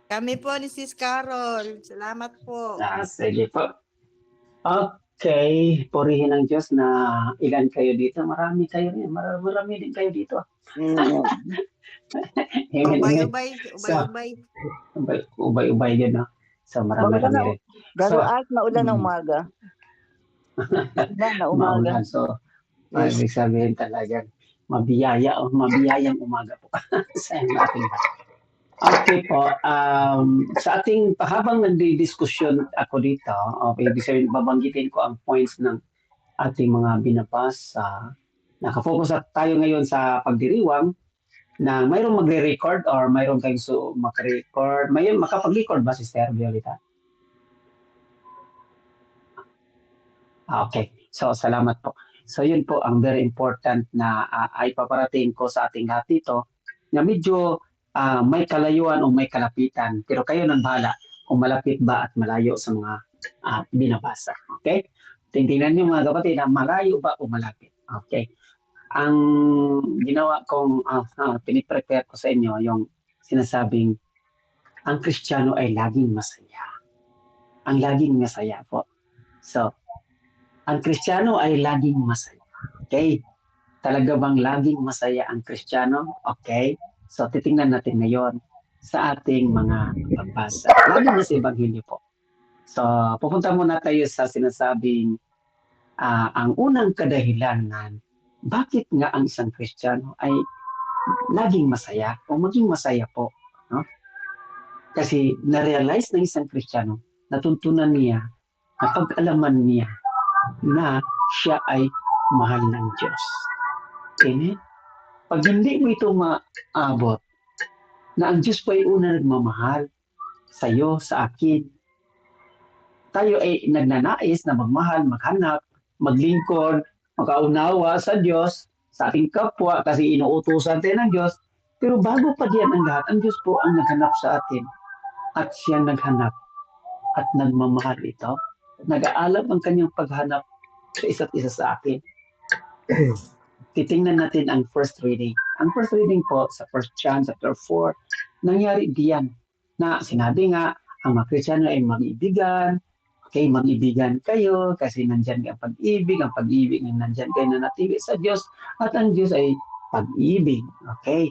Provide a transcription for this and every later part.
Kami po ni Sis Carol. Salamat po. Sige po. Okay, purihin ng Diyos na ilan kayo dito. Marami kayo rin. Marami din kayo dito. Mm. Amen, amen. Ubay-ubay, So, ubay-ubay. ubay-ubay din, no? So, Maganda marami-rami na, rin. gano'n So, at naulan na umaga. Na umaga. maulan. So, Yes. ibig sabihin talagang mabiyayang umaga po sa ating lahat. Okay po, sa ating habang nagdi-diskusyon ako dito, okay, ibig sabihin babanggitin ko ang points ng ating mga binabasa. Nakafocus tayo ngayon sa pagdiriwang na mayroong magre-record or mayroong kayong makarecord. Mayroong makapag-record ba si Sister Violeta? Okay, so salamat po. So yun po ang very important na ay paparating ko sa ating lahat dito na medyo may kalayuan o may kalapitan. Pero kayo nang bahala kung malapit ba at malayo sa mga binabasa. Okay? Tingnan niyo mga kapatid na malayo ba o malapit. Okay? Ang ginawa kong piniprepare ko sa inyo yung sinasabing ang Kristiyano ay laging masaya. Ang laging masaya po. So, ang Kristiyano ay laging masaya. Okay? Talaga bang laging masaya ang Kristiyano? Okay? So, titingnan natin ngayon sa ating mga pagbasa. Lalo na sa Ebanghelyo po. So, pupunta muna tayo sa sinasabing ang unang kadahilanan bakit nga ang isang Kristiyano ay laging masaya o maging masaya po. No? Kasi na-realize ng isang Kristiyano, natuntunan niya, napag-alaman niya na siya ay mahal ng Diyos. Amen? Pag hindi mo ito maabot, na ang Diyos po ay una nagmamahal sa iyo, sa akin, tayo ay nagnanais na magmahal, maghanap, maglingkod, makaunawa sa Diyos, sa ating kapwa, kasi inuutusan tayo ng Diyos. Pero bago pa diyan ang lahat, ang Diyos po ang naghanap sa atin at siyang naghanap at nagmamahal ito. Nag-aalab ang kanyang paghanap sa isa't isa sa atin. Titingnan natin ang first reading. Ang first reading po sa 1 John chapter 4, nangyari diyan na sinabi nga ang mga Kristiyano ay mag-ibigan. Okay, mag-ibigan kayo kasi nandyan ang pag-ibig ay nandyan kayo na natili sa Diyos at ang Diyos ay pag-ibig. Okay?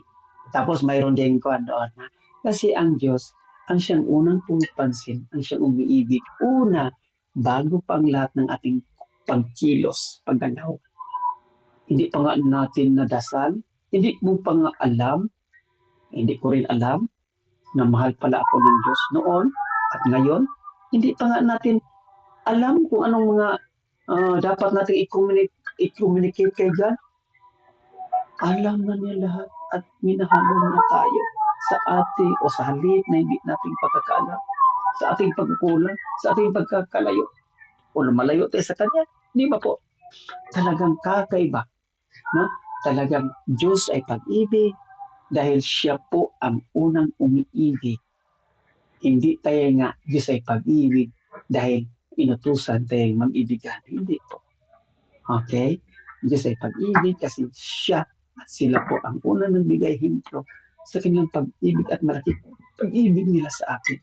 Tapos mayroon din ko doon na kasi ang Diyos ang siyang unang pumipansin, ang siyang umiibig. Una, bago pa ang lahat ng ating pagkilos, paggalaw. Hindi pa nga natin nadasal, hindi mo pa nga alam, hindi ko rin alam na mahal pala ako ng Diyos noon at ngayon. Hindi pa nga natin alam kung anong mga dapat natin i-communicate kay God. Alam na niya lahat at minahalan na tayo sa ating o sa halip na hindi nating pagkakaalam, sa ating pagkukulang, sa ating pagkakalayo. O lumalayo tayo sa Kanya. Di ba po? Talagang kakaiba. No? Talagang Diyos ay pag-ibig dahil siya po ang unang umiibig. Hindi tayo nga Diyos ay pag-ibig dahil inutusan tayong mag-ibigan. Hindi po. Okay? Diyos ay pag-ibig kasi siya at sila po ang unang nagbigay hintro sa kanyang pag-ibig at malaki pag-ibig nila sa atin.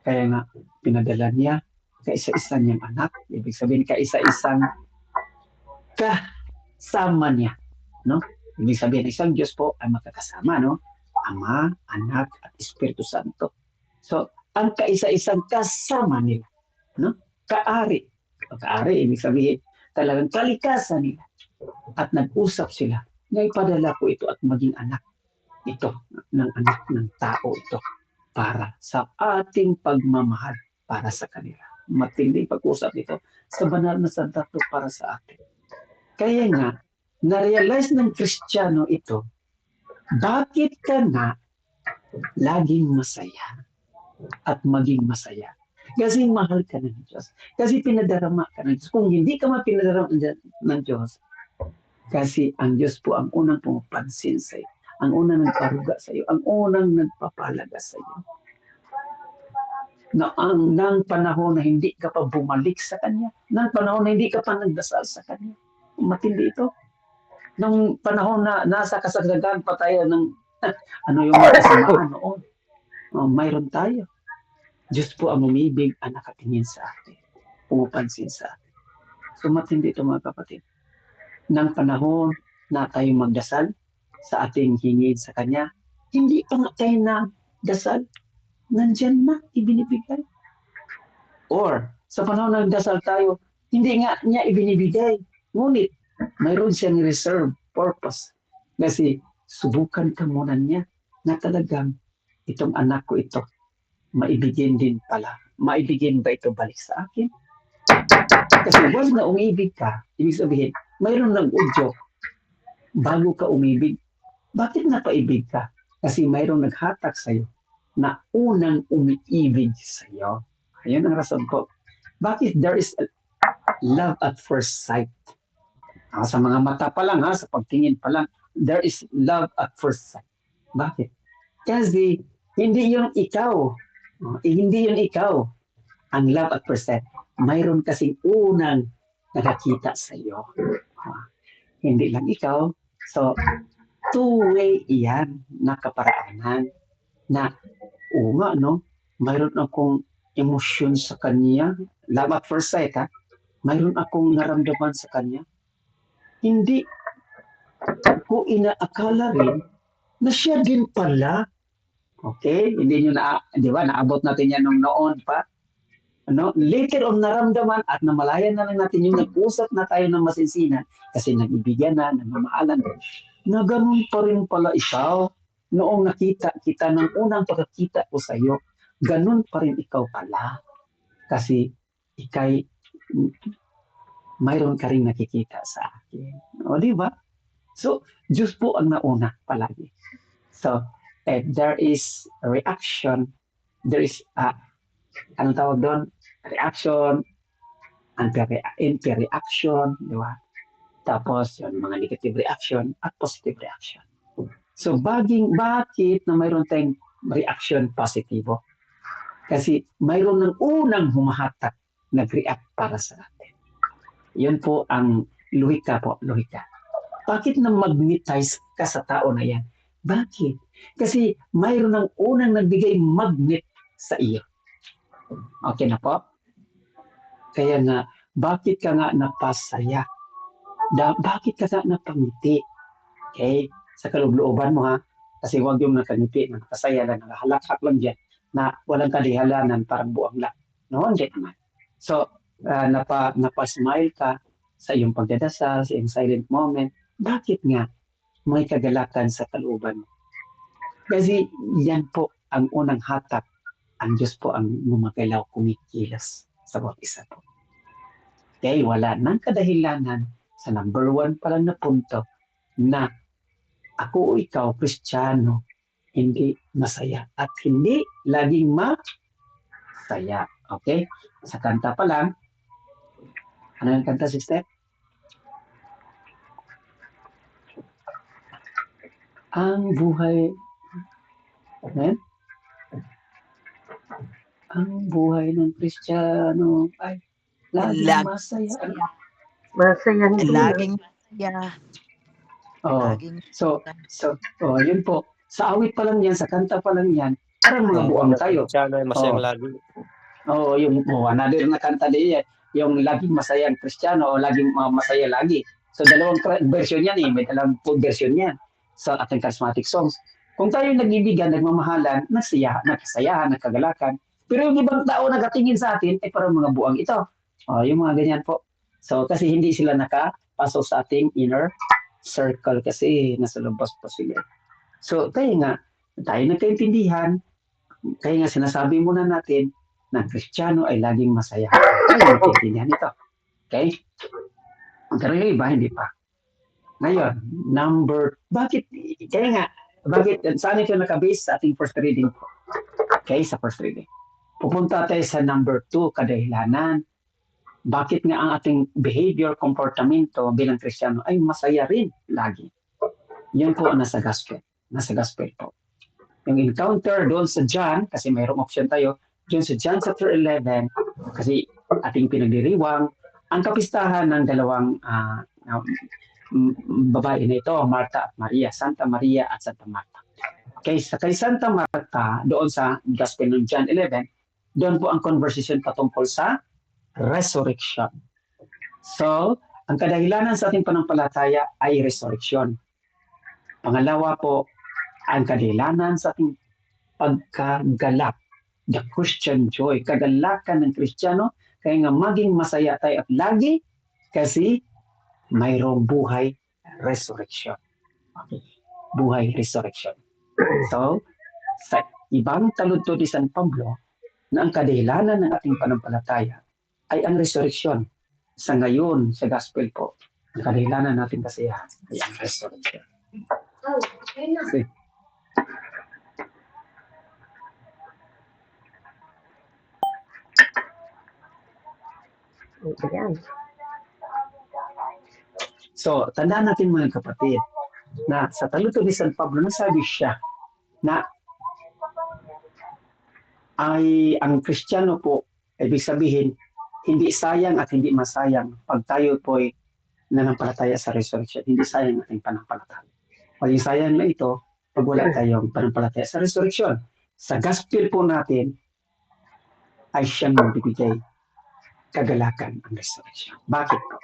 Kaya nga, pinadala niya kaisa-isa niyang anak. Ibig sabihin, kaisa-isang kasama niya. No? Ibig sabihin, isang Diyos po ay makakasama, no? Ama, Anak, at Espiritu Santo. So, ang kaisa-isang kasama nila, no? Kaari. Kaari, ibig sabihin, talagang kalikasan nila. At nag-usap sila, na ipadala ko ito at maging anak ito, ng anak ng tao ito, para sa ating pagmamahal para sa kanila. Matinding pag-usap ito sa banal na santato para sa atin. Kaya nga, na-realize ng Kristiyano ito, bakit ka nga laging masaya at maging masaya? Kasi mahal ka ng Diyos. Kasi pinadarama ka ng Diyos. Kung hindi ka mapinadarama ng Diyos, kasi ang Diyos po ang unang pumapansin sa iyo, ang unang nagparuga sa iyo, ang unang nagpapalaga sa iyo. Nang panahon na hindi ka pa bumalik sa Kanya, nang panahon na hindi ka pa nagdasal sa Kanya. Matindi ito. Nung panahon na nasa kasagsagan pa tayo ng ano yung mga kasamaan noon. Mayroon tayo. Diyos po ang umibig ang nakatingin sa atin, pumupansin sa atin. So matindi ito mga kapatid. Nang panahon na tayo magdasal sa ating hingin sa Kanya, hindi pa nga tayo na dasal, nandyan na, ibinibigay. Or, sa panahon na nagdasal tayo, hindi nga niya ibinibigay. Ngunit, mayroon siyang reserve purpose. Kasi, subukan ka muna niya na talagang itong anak ko ito, maibigin din pala. Maibigin ba ito balik sa akin? Kasi once na umibig ka, ibig sabihin, mayroon nag-udyo bago ka umibig. Bakit napaibig ka? Kasi mayroong naghatak sa'yo na unang umiibig sa'yo. Ayun ang rason ko. Bakit there is love at first sight? Sa mga mata pa lang, sa pagtingin pa lang, there is love at first sight. Bakit? Kasi hindi yun ikaw. Hindi yun ikaw ang love at first sight. Mayroon kasing unang nakakita sa'yo. Hindi lang ikaw. So, two-way iyan na kaparaanan na nga, no? Mayroon akong emosyon sa kanya. Love at first sight, mayroon akong naramdaman sa kanya. Hindi ko inaakala rin na siya din pala. Okay? Hindi nyo di ba, naabot natin yan nung noon pa. Ano? Later on naramdaman at namalayan na lang natin yung nag-usap na tayo ng masinsinan kasi nag-ibigyan na, nagmamaalan na ganun pa rin pala ikaw. Noong nakita kita ng unang pagkakita ko sa iyo, ganun pa rin ikaw pala. Kasi ikay mayroon ka rin nakikita sa akin. O, di ba? So, Diyos po ang nauna palagi. So, if there is a reaction, there is anong tawag doon? Reaction, anti-reaction, di ba? Tapos, yung mga negative reaction at positive reaction. So, bakit na mayroon tayong reaction positibo? Kasi mayroon ng unang humahatak, nag-react para sa atin. Yun po ang lohika po, lohika. Bakit na magnetize ka sa tao na yan? Bakit? Kasi mayroon ng unang nagbigay magnet sa iyo. Okay na po? Kaya nga, bakit ka nga napasaya? Bakit ka nga napangiti? Okay? Sa kalooban mo kasi huwag yung nakangiti, nakasaya lang, nakahalakak lang dyan, na walang kadihalanan, parang buwang lang. No, hindi naman. So, napasmile ka sa iyong pagdadasal, sa iyong silent moment. Bakit nga may kagalakan sa kalooban mo? Kasi yan po ang unang hatak. Ang Diyos po ang gumagalaw, kumikilos sa bawat isa po. Okay, wala nang kadahilanan sa number 1 pa lang na punto na ako o ikaw, Kristiyano, hindi masaya at hindi laging masaya. Okay? Sa kanta pa lang, ano yung kanta, sister? Ang buhay, amen? Ang buhay ng Kristiyano ay laging masaya. Masaya hindi. Laging masaya. Oh, so, yun po. Sa awit pa lang yan, sa kanta pa lang yan, parang mga buwang tayo. Masayang lagi. Yung another na kanta din yan, yung laging masaya ang Kristiyano o laging masaya lagi. So, dalawang version yan may dalawang version yan sa ating charismatic songs. Kung tayo nag-ibigan, nagmamahalan, nagkasayahan, nagkagalakan, pero yung ibang tao nagatingin sa atin, parang mga buwang ito. Yung mga ganyan po. So, kasi hindi sila nakapasok sa ating inner circle kasi nasa labas pa sila. So, kaya nga, tayo nagkaintindihan, kaya nga sinasabi muna natin na Kristiyano ay laging masaya. Tayo nagkaintindihan ito. Okay? Pero yung iba, hindi pa. Ngayon, bakit, saan ito nakabase sa ating first reading po? Okay, sa first reading. Pupunta tayo sa number 2, kadahilanan. Bakit nga ang ating behavior, komportamento bilang Kristiyano ay masaya rin lagi? Yan po ang nasa gospel. Nasa gospel po. Yung encounter doon sa John, kasi mayroong option tayo, doon sa John chapter 11, kasi ating pinagdiriwang, ang kapistahan ng dalawang babae na ito, Martha at Maria, Santa Maria at Santa Martha. Okay, kay Santa Martha, doon sa gospel ng John 11, doon po ang conversation patungkol sa resurrection. So, ang kadahilanan sa ating panampalataya ay resurrection. Pangalawa po, ang kadahilanan sa ating pagkagalak, the Christian joy, kagalakan ng Kristiyano, kaya nga maging masaya tayo at lagi kasi mayroong buhay resurrection. Okay. Buhay resurrection. So, sa ibang taludtod ni San Pablo, na ang kadahilanan ng ating panampalataya ay ang resurrection. Sa ngayon, sa gospel po, ang kadahilanan natin kasiyahan ay ang resurrection. Okay. Ayan. So, tandaan natin mga kapatid, na sa taludtod ni San Pablo, nasabi siya na ay ang Kristiyano po, ibig sabihin, hindi sayang at hindi masayang pag tayo po ay nanampalataya sa resurrection. Hindi sayang ating panampalataya. Maging sayang na ito pag wala tayong panampalataya sa resurrection. Sa gospel po natin ay siyang magbibigay kagalakan ang resurrection. Bakit po?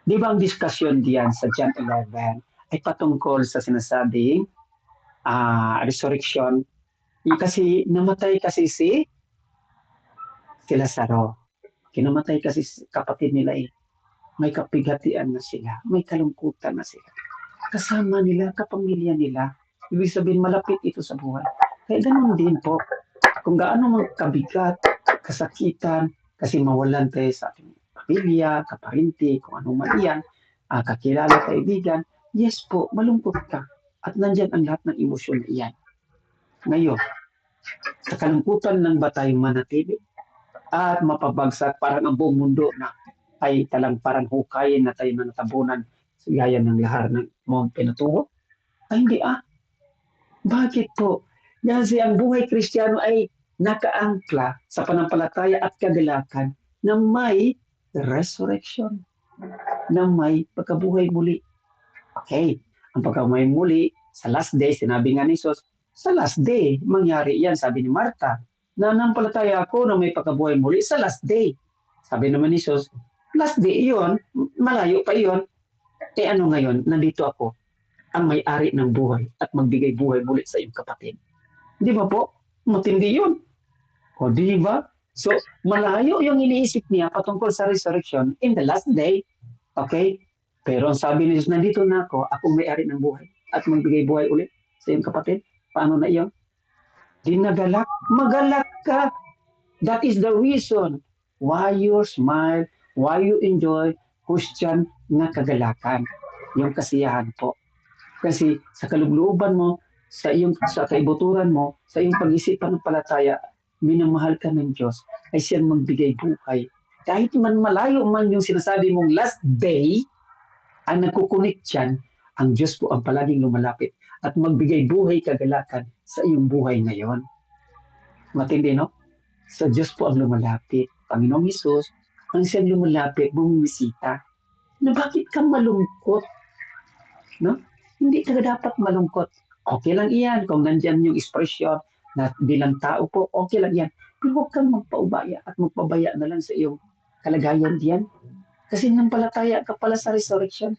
Di ba ang diskusyon diyan sa John 11 ay patungkol sa sinasabing resurrection? Kasi namatay kasi si Lazaro. Kinamatay kasi kapatid nila eh. May kapighatian na sila. May kalungkutan na sila. Kasama nila, kapamilya nila. Ibig sabihin, malapit ito sa buhay. Kaya ganun din po. Kung gaano mang kabigat, kasakitan, kasi mawalan tayo sa ating pamilya, kaparinti, kung ano man iyan, kakilala, kaibigan, yes po, malungkot ka. At nandyan ang lahat ng emosyon na iyan. Ngayon, sa kalungkutan lang ba tayo manatili? At mapabagsak, parang ang buong mundo na ay talang parang hukayin na tayo na natabunan gaya ng lahar ng Mount Pinatubo? Ay hindi Bakit po? Kasi ang buhay Kristiyano ay nakaangkla sa panampalataya at kagalakan na may resurrection, na may pagkabuhay muli. Okay, ang pagkabuhay muli, sa last day, sinabi nga ni Jesus, sa last day, mangyari yan, sabi ni Martha, na nanampalataya ako na may pagkabuhay muli sa last day. Sabi naman ni Jesus, last day iyon, malayo pa iyon, ano ngayon, nandito ako, ang may-ari ng buhay at magbigay buhay muli sa iyong kapatid. Di ba po? Matindi yun. O di ba? So, malayo yung iniisip niya patungkol sa resurrection in the last day. Okay? Pero ang sabi ni Jesus, nandito na ako, akong may-ari ng buhay at magbigay buhay ulit sa iyong kapatid. Paano na iyon? Di nagalak? Magalak ka. That is the reason why you smile, why you enjoy Christian na kagalakan. Yung kasiyahan po. Kasi sa kalugluban mo, sa kaibuturan mo, sa iyong pag-isipan ng palataya, minamahal ka ng Diyos, ay siyang magbigay buhay. Kahit man malayo man yung sinasabi mong last day, ang nagkukunik dyan, ang Diyos po ang palaging lumalapit at magbigay buhay kagalakan sa iyong buhay ngayon. Matindi, no? Sa Diyos po ang lumalapit. Panginoong Hesus, ang siyang lumalapit, bumisita. Na bakit ka malungkot? No? Hindi ka dapat malungkot. Okay lang iyan kung nandyan yung expression na bilang tao po, okay lang yan. Pero huwag kang magpaubaya at magpabaya na lang sa iyong kalagayan diyan. Kasi nampalataya ka pala sa resurrection.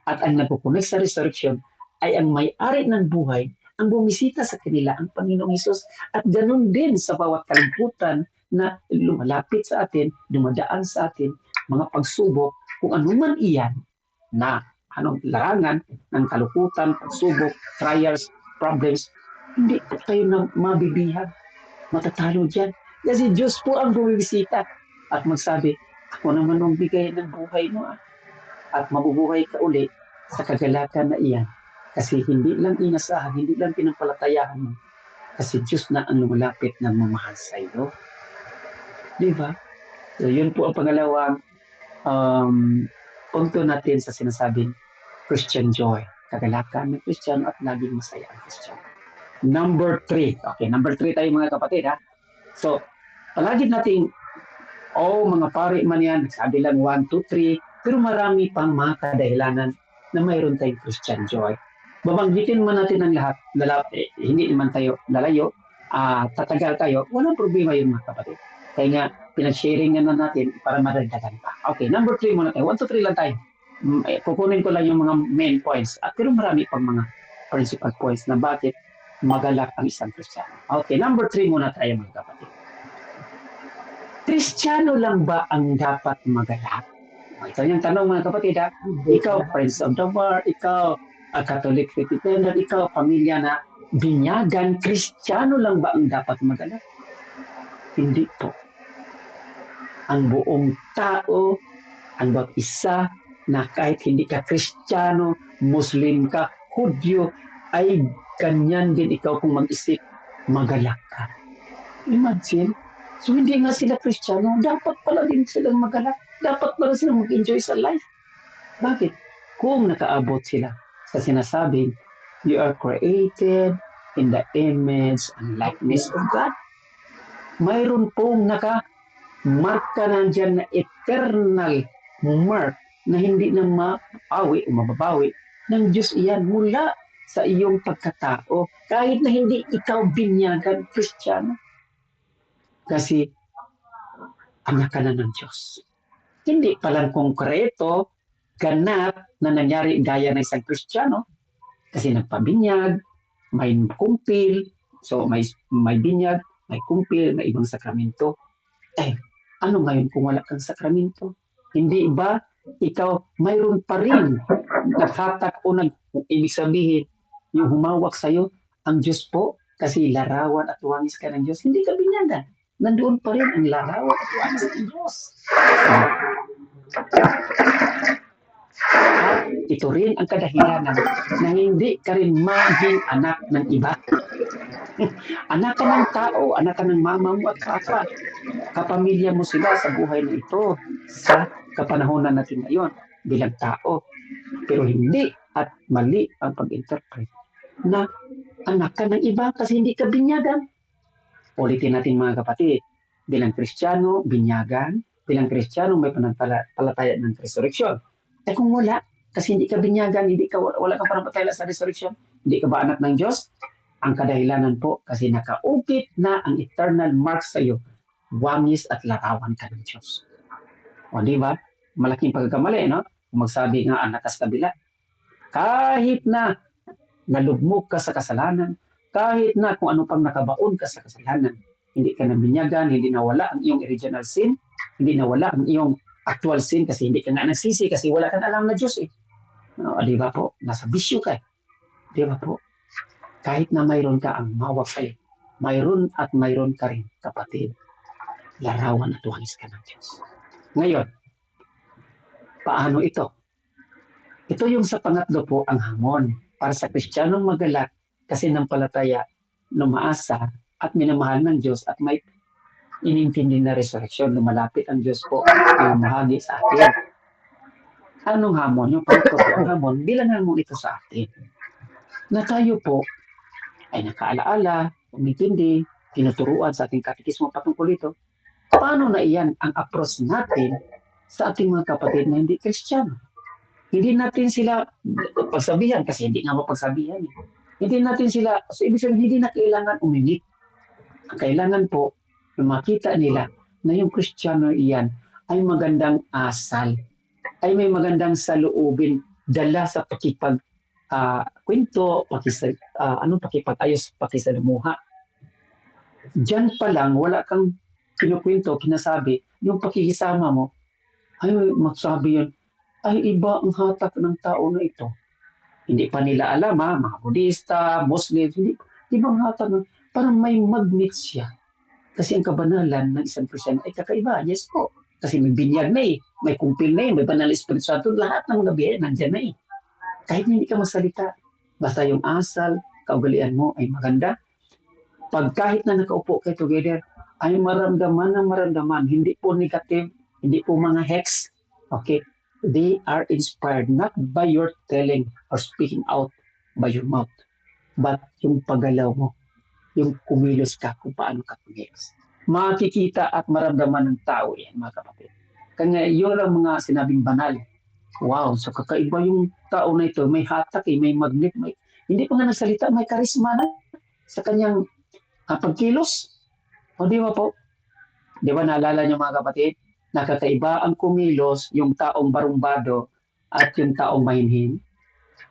At ang nagkukunik sa resurrection ay ang may-ari ng buhay, ang bumisita sa kanila, ang Panginoong Hesus. At ganun din sa bawat kalungkutan na lumalapit sa atin, dumadaan sa atin, mga pagsubok, kung anuman iyan na anong larangan ng kalukutan, pagsubok, trials, problems, hindi po tayo na mabibihag, matatalo dyan. Kasi Diyos po ang bumibisita at magsabi, ako naman ang bigay ng buhay mo at mabubuhay ka uli sa kagalakan na iyan. Kasi hindi lang inasahan, hindi lang pinampalatayahan mo. Kasi Diyos na ang lumalapit na mamahal sa iyo. Di ba? So yun po ang pangalawang punto natin sa sinasabing Christian joy. Kagalakan ng Christian at laging masaya ang Christian. Number 3. Okay, number 3 tayo mga kapatid ha. So, palagi nating, mga pari man yan, sabi lang 1, 2, 3, pero marami pang mga kadahilanan na mayroon tayong Christian joy. Babanggitin man natin ang lahat, hindi naman tayo lalayo, tatagal tayo, walang problema yun mga kapatid. Kaya nga, pinag-sharing na natin para madagdagan pa. Okay, number 3 muna tayo. 1 to 3 lang tayo. Kukunin ko lang yung mga main points. At pero marami pang mga principal points na bakit magalak ang isang Kristiyano. Okay, number 3 muna tayo mga kapatid. Kristiyano lang ba ang dapat magalak? Ito yung tanong mga kapatid. Ikaw, Friends of the War, ikaw, Catholic Faith Defender, ikaw, pamilya na binyagan, Kristiyano lang ba ang dapat magalak? Hindi po. Ang buong tao, ang bawat isa na kahit hindi ka Kristiyano, Muslim ka, Hudyo, ay ganyan din ikaw kung mag-isip, magalak ka. Imagine, so hindi nga sila Kristiyano, dapat pala din silang magalak. Dapat pala silang mag-enjoy sa life. Bakit? Kung nakaabot sila sa sinasabing, you are created in the image and likeness of God. Mayroon pong naka-marka nandyan na eternal mark na hindi na mapawi o mababawi ng Diyos iyan mula sa iyong pagkatao. Kahit na hindi ikaw binyagan Kristiyano. Kasi anak ka na ng Diyos. Hindi palang konkreto, ganap na nangyari gaya ng isang Kristiyano kasi nagpabinyag, may kumpil, so may binyag, may kumpil, may ibang sakramento. Ano ngayon kung wala kang sakramento? Hindi ba ikaw mayroon pa rin naghatak o ibig sabihin yung humawak sa'yo ang Diyos po kasi larawan at wangis ka ng Diyos, hindi ka binyagan. Nandoon pa rin ang larawan at wangis ng Diyos. At ito rin ang kadahilanan na hindi ka rin maging anak ng iba. Anak ka ng tao, anak ka ng mama mo at papa. Kapamilya mo sila sa buhay na ito, sa kapanahonan natin ngayon bilang tao. Pero hindi at mali ang pag-interpret na anak ka ng iba kasi hindi ka binyagan. Ulitin natin mga kapatid, bilang Kristiyano, binyagan, bilang Kristiyano may pananampalataya ng resurrection. Kung wala, kasi hindi ka binyagan, wala kang pananampalataya sa resurrection, hindi ka ba anak ng Diyos? Ang kadahilanan po, kasi nakaukit na ang eternal mark sa iyo, wangis at larawan ka ng Diyos. O di ba? Malaking pagkakamali, no? Kung magsabi nga anak ka sa kabila. Kahit na nalugmok ka sa kasalanan, kahit na kung ano pang nakabaon ka sa kasalanan, hindi ka nabinyagan, hindi nawala ang iyong original sin, hindi nawala ang iyong actual sin kasi hindi ka nga nagsisi kasi wala kang alam na Diyos eh. No, di ba po? Nasa bisyo ka eh. Di ba po? Kahit na mayroon ka ang mawak sa'yo, mayroon at mayroon ka rin, kapatid. Larawan at wangis ka ng Diyos. Ngayon, paano ito? Ito yung sa pangatlo po ang hamon para sa Kristiyanong magalak kasi ng palataya, lumaasa at minamahal ng Diyos at may inintindi na resurrection, lumalapit ang Diyos po yung mahagi sa atin. Anong hamon? Yung pangatlo po ang hamon, bilang hamon ito sa atin. Na tayo po ay nakaalaala, umintindi, tinuturuan sa ating katekismo patungkol ito. Paano na iyan ang approach natin sa ating mga kapatid na hindi Kristiyano? Hindi natin sila pagsabihan kasi hindi nga mapagsabihan. Hindi natin sila, so ibig sabihin hindi na kailangan umingit. Ang kailangan po, makita nila na yung Kristiyano iyan ay magandang asal, ay may magandang saloobin, dala sa kwento, pakipag-ayos, pakisalamuha. Diyan pa lang, wala kang kinukwento, kinasabi, yung pakikisama mo, ay magsabi yun, ay iba ang hatak ng tao na ito. Hindi pa nila alam, mga Budista, Muslim, hindi ibang hatak ng, parang may magnet siya. Kasi ang kabanalan ng isang Kristiyano ay kakaiba. Yes po. Kasi may binyag na eh, may kumpil na eh, may banal Espiritu Santo, lahat ng mga biyaya nandiyan na eh. Kahit hindi ka magsalita, basta yung asal, kaugalian mo ay maganda. Pag kahit na nakaupo kayo together, ay maramdaman, hindi po negative, hindi po mga hex. Okay? They are inspired not by your telling or speaking out by your mouth, but yung paggalaw mo, yung kumilos ka kung paano ka kumilos. Makikita at maramdaman ng tao yan, mga kapatid. Kanya yun ang mga sinabing banal. Wow, so kakaiba yung tao na ito, may hatak, may magnet, hindi pa nga nagsalita, may karisma na sa kanyang Pagkilos, o di ba po? Di ba naalala niyo mga kapatid? Nakakaiba ang kumilos yung taong barumbado at yung taong mahinhin.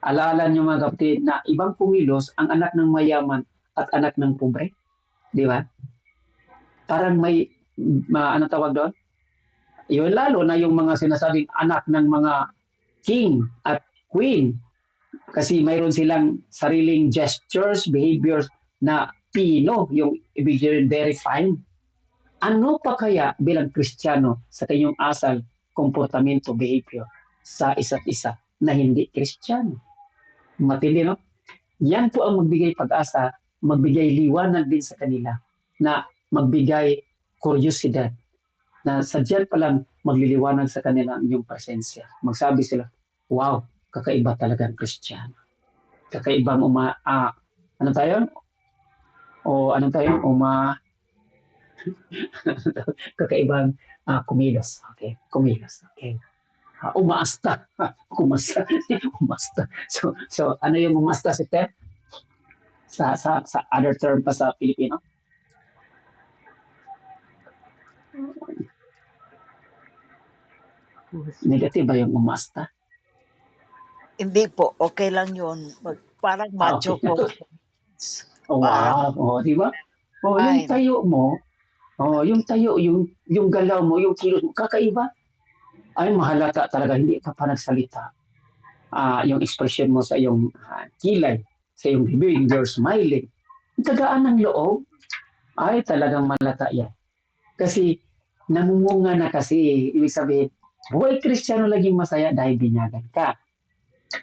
Alala niyo mga kapatid na ibang kumilos ang anak ng mayaman at anak ng pobre. Di ba? Parang may, ano tawag doon? Yun lalo na yung mga sinasabing anak ng mga king at queen. Kasi mayroon silang sariling gestures, behaviors na Pino, yung ibig sabihin very fine. Ano pa kaya bilang Kristiyano sa kanyang asal, komportamento, behavior sa isa't isa na hindi Kristiyano? Matindi, no? Yan po ang magbigay pag-asa, magbigay liwanag din sa kanila na magbigay kuryosidad na sa diyan pa lang magliliwanag sa kanila ang iyong presensya. Magsabi sila, wow, kakaiba talaga ang Kristiyano. Kakaibang ano tayo? O ano tayo? Kakaibang kumilos. Okay, kumilos. Okay. Umaasta. Umasta. Umasta. So ano yung umasta si Ted? Sa other term pa sa Pilipino? Negative ba yung umasta? Hindi po, okay lang yun. Parang macho Okay. po. Oh, wow. Oh, di ba? Oh, yung Fine. tayo mo, yung tayo, yung galaw mo, yung kilos mo, kakaiba. Ay, mahalata talaga, hindi ka pa nagsalita. Yung expression mo sa iyong kilay, sa iyong bibig, you're smiling. Ang tagaan ng loob, ay talagang malata yan. Kasi namumunga na kasi, ibig sabihin, buhay Kristiyano laging masaya dahil binyagan ka.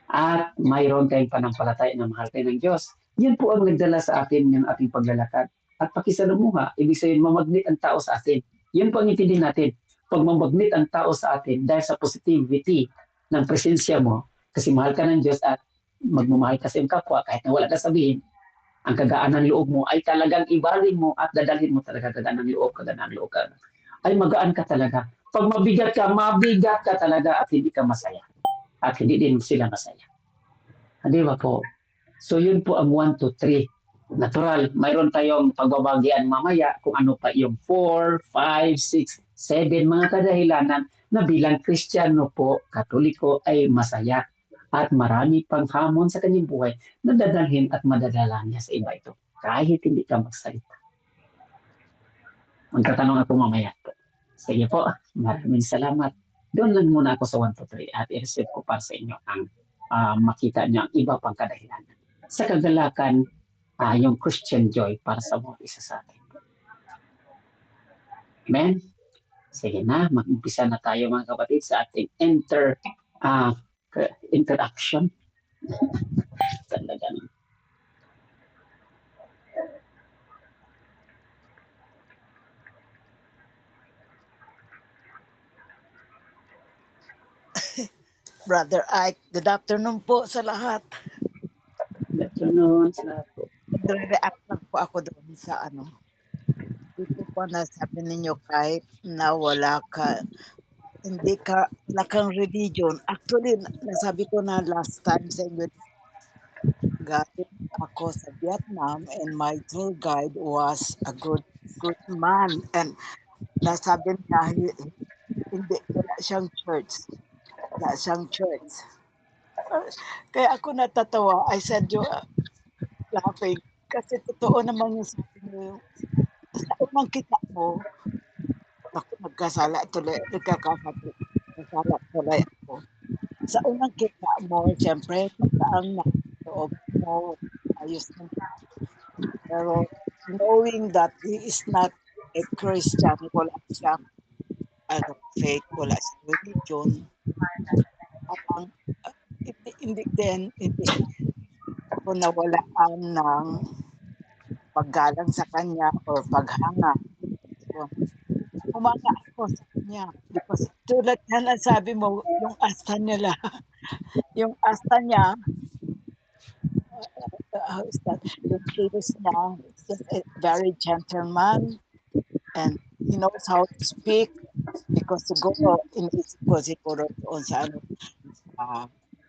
At mayroon tayong panampalataya na mahal tayo ng Diyos. Yan po ang nagdala sa atin ng ating paglalakad. At pakisalamuha, ibig sabihin, mamagnet ang tao sa atin. Yan po ang intindihin natin. Pag mamagnet ang tao sa atin dahil sa positivity ng presensya mo, kasi mahal ka ng Diyos at magmamahal ka sa iyong kapwa, kahit na wala ka sabihin, ang kagaan ng loob mo ay talagang ibaling mo at dadalhin mo talaga kagaan ng loob ka. Ay magaan ka talaga. Pag mabigat ka talaga at hindi ka masaya. At hindi din sila masaya. Di ba po? So yun po ang 1 to 3. Natural, mayroon tayong pagbabagian mamaya kung ano pa yung 4, 5, 6, 7 mga kadahilanan na bilang Kristiyano po, Katoliko ay masaya at marami pang hamon sa kanyang buhay na dadalhin at madadala niya sa iba ito kahit hindi ka magsalita. Magtatanong ako mamaya po. Sige po, maraming salamat. Doon lang muna ako sa 1 to 3 at i-receive ko para sa inyo ang makita niyo ang iba pang kadahilanan. Sa kagalakan, yung Christian joy para sa mga isa sa atin. Amen? Sige na, mag-umpisa na tayo mga kapatid sa ating interaction. Talaga na. Brother Ike, good afternoon po sa lahat. Good afternoon sa lahat po. Nagre-react lang po ako doon sa dito po na sabi ninyo kahit na wala kang religion. Actually, nasabi ko na last time sa inyo, galing ako sa Vietnam and my tour guide was a good man. And nasabi niya, hindi, wala siyang church. Wala siyang church. Kaya ako natatawa. I said, laughing. Kasi totoo naman yung sabi niyo. Sa unang kita mo, ako nagkasala tuloy ako. Sa unang kita mo, siyempre, ang loob mo, ayos na. Pero knowing that he is not a Christian, wala siyang faith, wala siyang religion, hindi ako nawalaan ng paggalang sa kanya or paghanga. So, humanga ako sa kanya. Because tulad na sabi mo, yung asta niya yung asta niya, how is that? Yung kilos niya, is just a very gentleman and he knows how to speak because siguro doon sa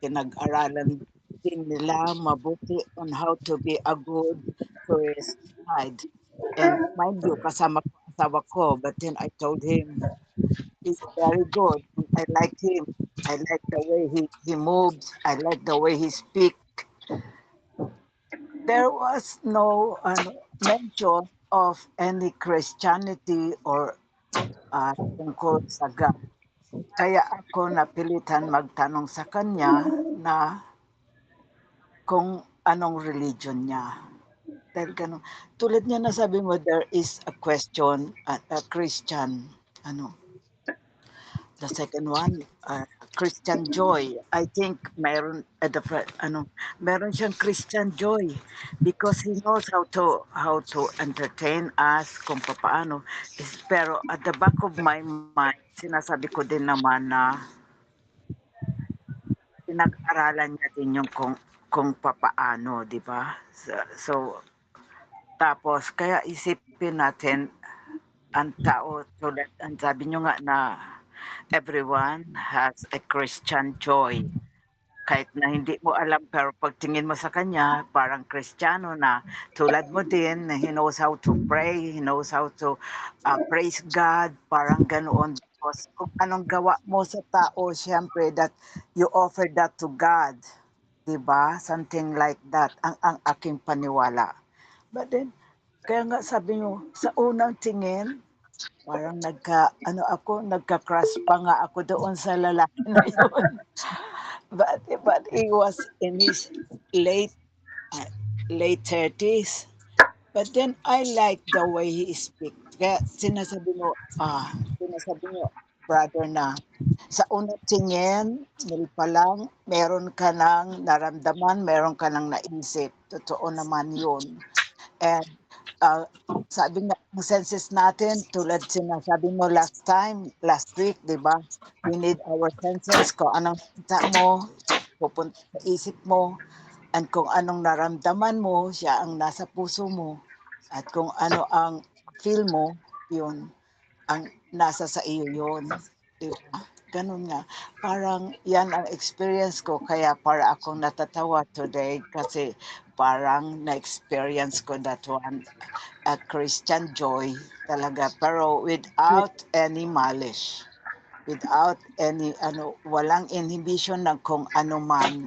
pinag-aralan din nila mabuti on how to be a good tourist guide. And mind you, kasama ko ang asawa ko. But then I told him, he's very good. I like him. I like the way he moves. I like the way he speaks. There was no mention of any Christianity or tungkol sa God. Kaya ako napilitan magtanong sa kanya na kung anong religion niya. Dahil ganun. Tulad niya na sabi mo, there is a question at a Christian, ano, the second one, Christian joy. I think meron meron siyang Christian joy because he knows how to entertain us kung paano. Pero at the back of my mind, sinasabi ko din naman na pinag-aralan niya din yung kung papaano, 'di ba? So tapos kaya isipin natin ang tao tulad ang sabi niyo nga na everyone has a Christian joy. Kahit na hindi mo alam pero pagtingin mo sa kanya parang Kristiyano na tulad mo din na he knows how to pray, he knows how to praise God, parang ganoon. Because kung anong gawa mo sa tao, siyempre that you offer that to God. 'Di ba? Something like that ang aking paniwala. But then, kaya nga sabi niyo, sa unang tingin, parang nagka-crush pa nga ako doon sa lalaki na yun. But he was in his late uh, late 30s. But then I like the way he speak. Kaya sinasabi mo, brother, na sa unang tingin, nil pa lang, meron ka ng naramdaman, meron ka ng naisip. Totoo naman yun. And uh, sabi nga, ang senses natin, tulad sinasabi mo last week, di ba? We need our senses, kung anong kita mo, pupunta sa isip mo, and kung anong naramdaman mo, siya ang nasa puso mo. At kung ano ang feel mo, yun, ang nasa sa iyo yun. Di ba? Ganun nga. Parang yan ang experience ko. Kaya para akong natatawa today kasi parang na-experience ko that one. A Christian joy talaga. Pero without any malice. Without any, walang inhibition ng kung ano man.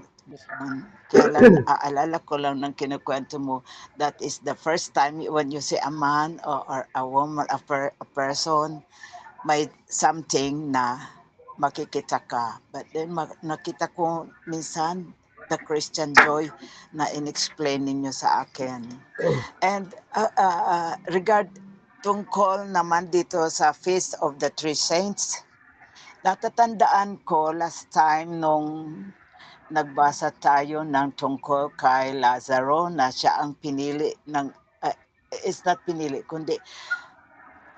Kaya lang, naaalala ko lang ng kinukwento mo, that is the first time when you see a man or a woman, a person, may something na makikita ka. But then nakita ko minsan the Christian joy na in-explain ninyo sa akin. And regard tungkol naman dito sa Feast of the Three Saints, natatandaan ko last time nung nagbasa tayo ng tungkol kay Lazaro na siya ang pinili ng is not pinili kundi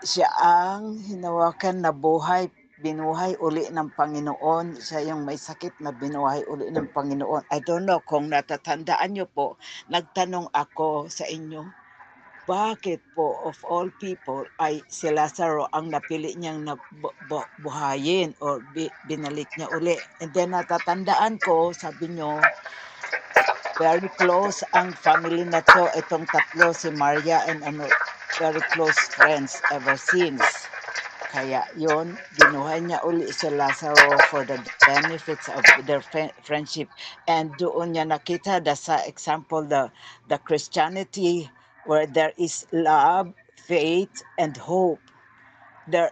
siya ang hinawakan na binuhay uli ng Panginoon. Siya yung may sakit na binuhay uli ng Panginoon. I don't know kung natatandaan niyo po, nagtanong ako sa inyo, bakit po of all people ay si Lazaro ang napili niyang buhayin or binalik niya uli. And then natatandaan ko, sabi niyo, very close ang family na to, itong tatlo, si Maria and very close friends ever since. Kaya yon binuhay niya uli si Lazaro for the benefits of their friendship. And doon niya nakita sa example the Christianity where there is love, faith, and hope. There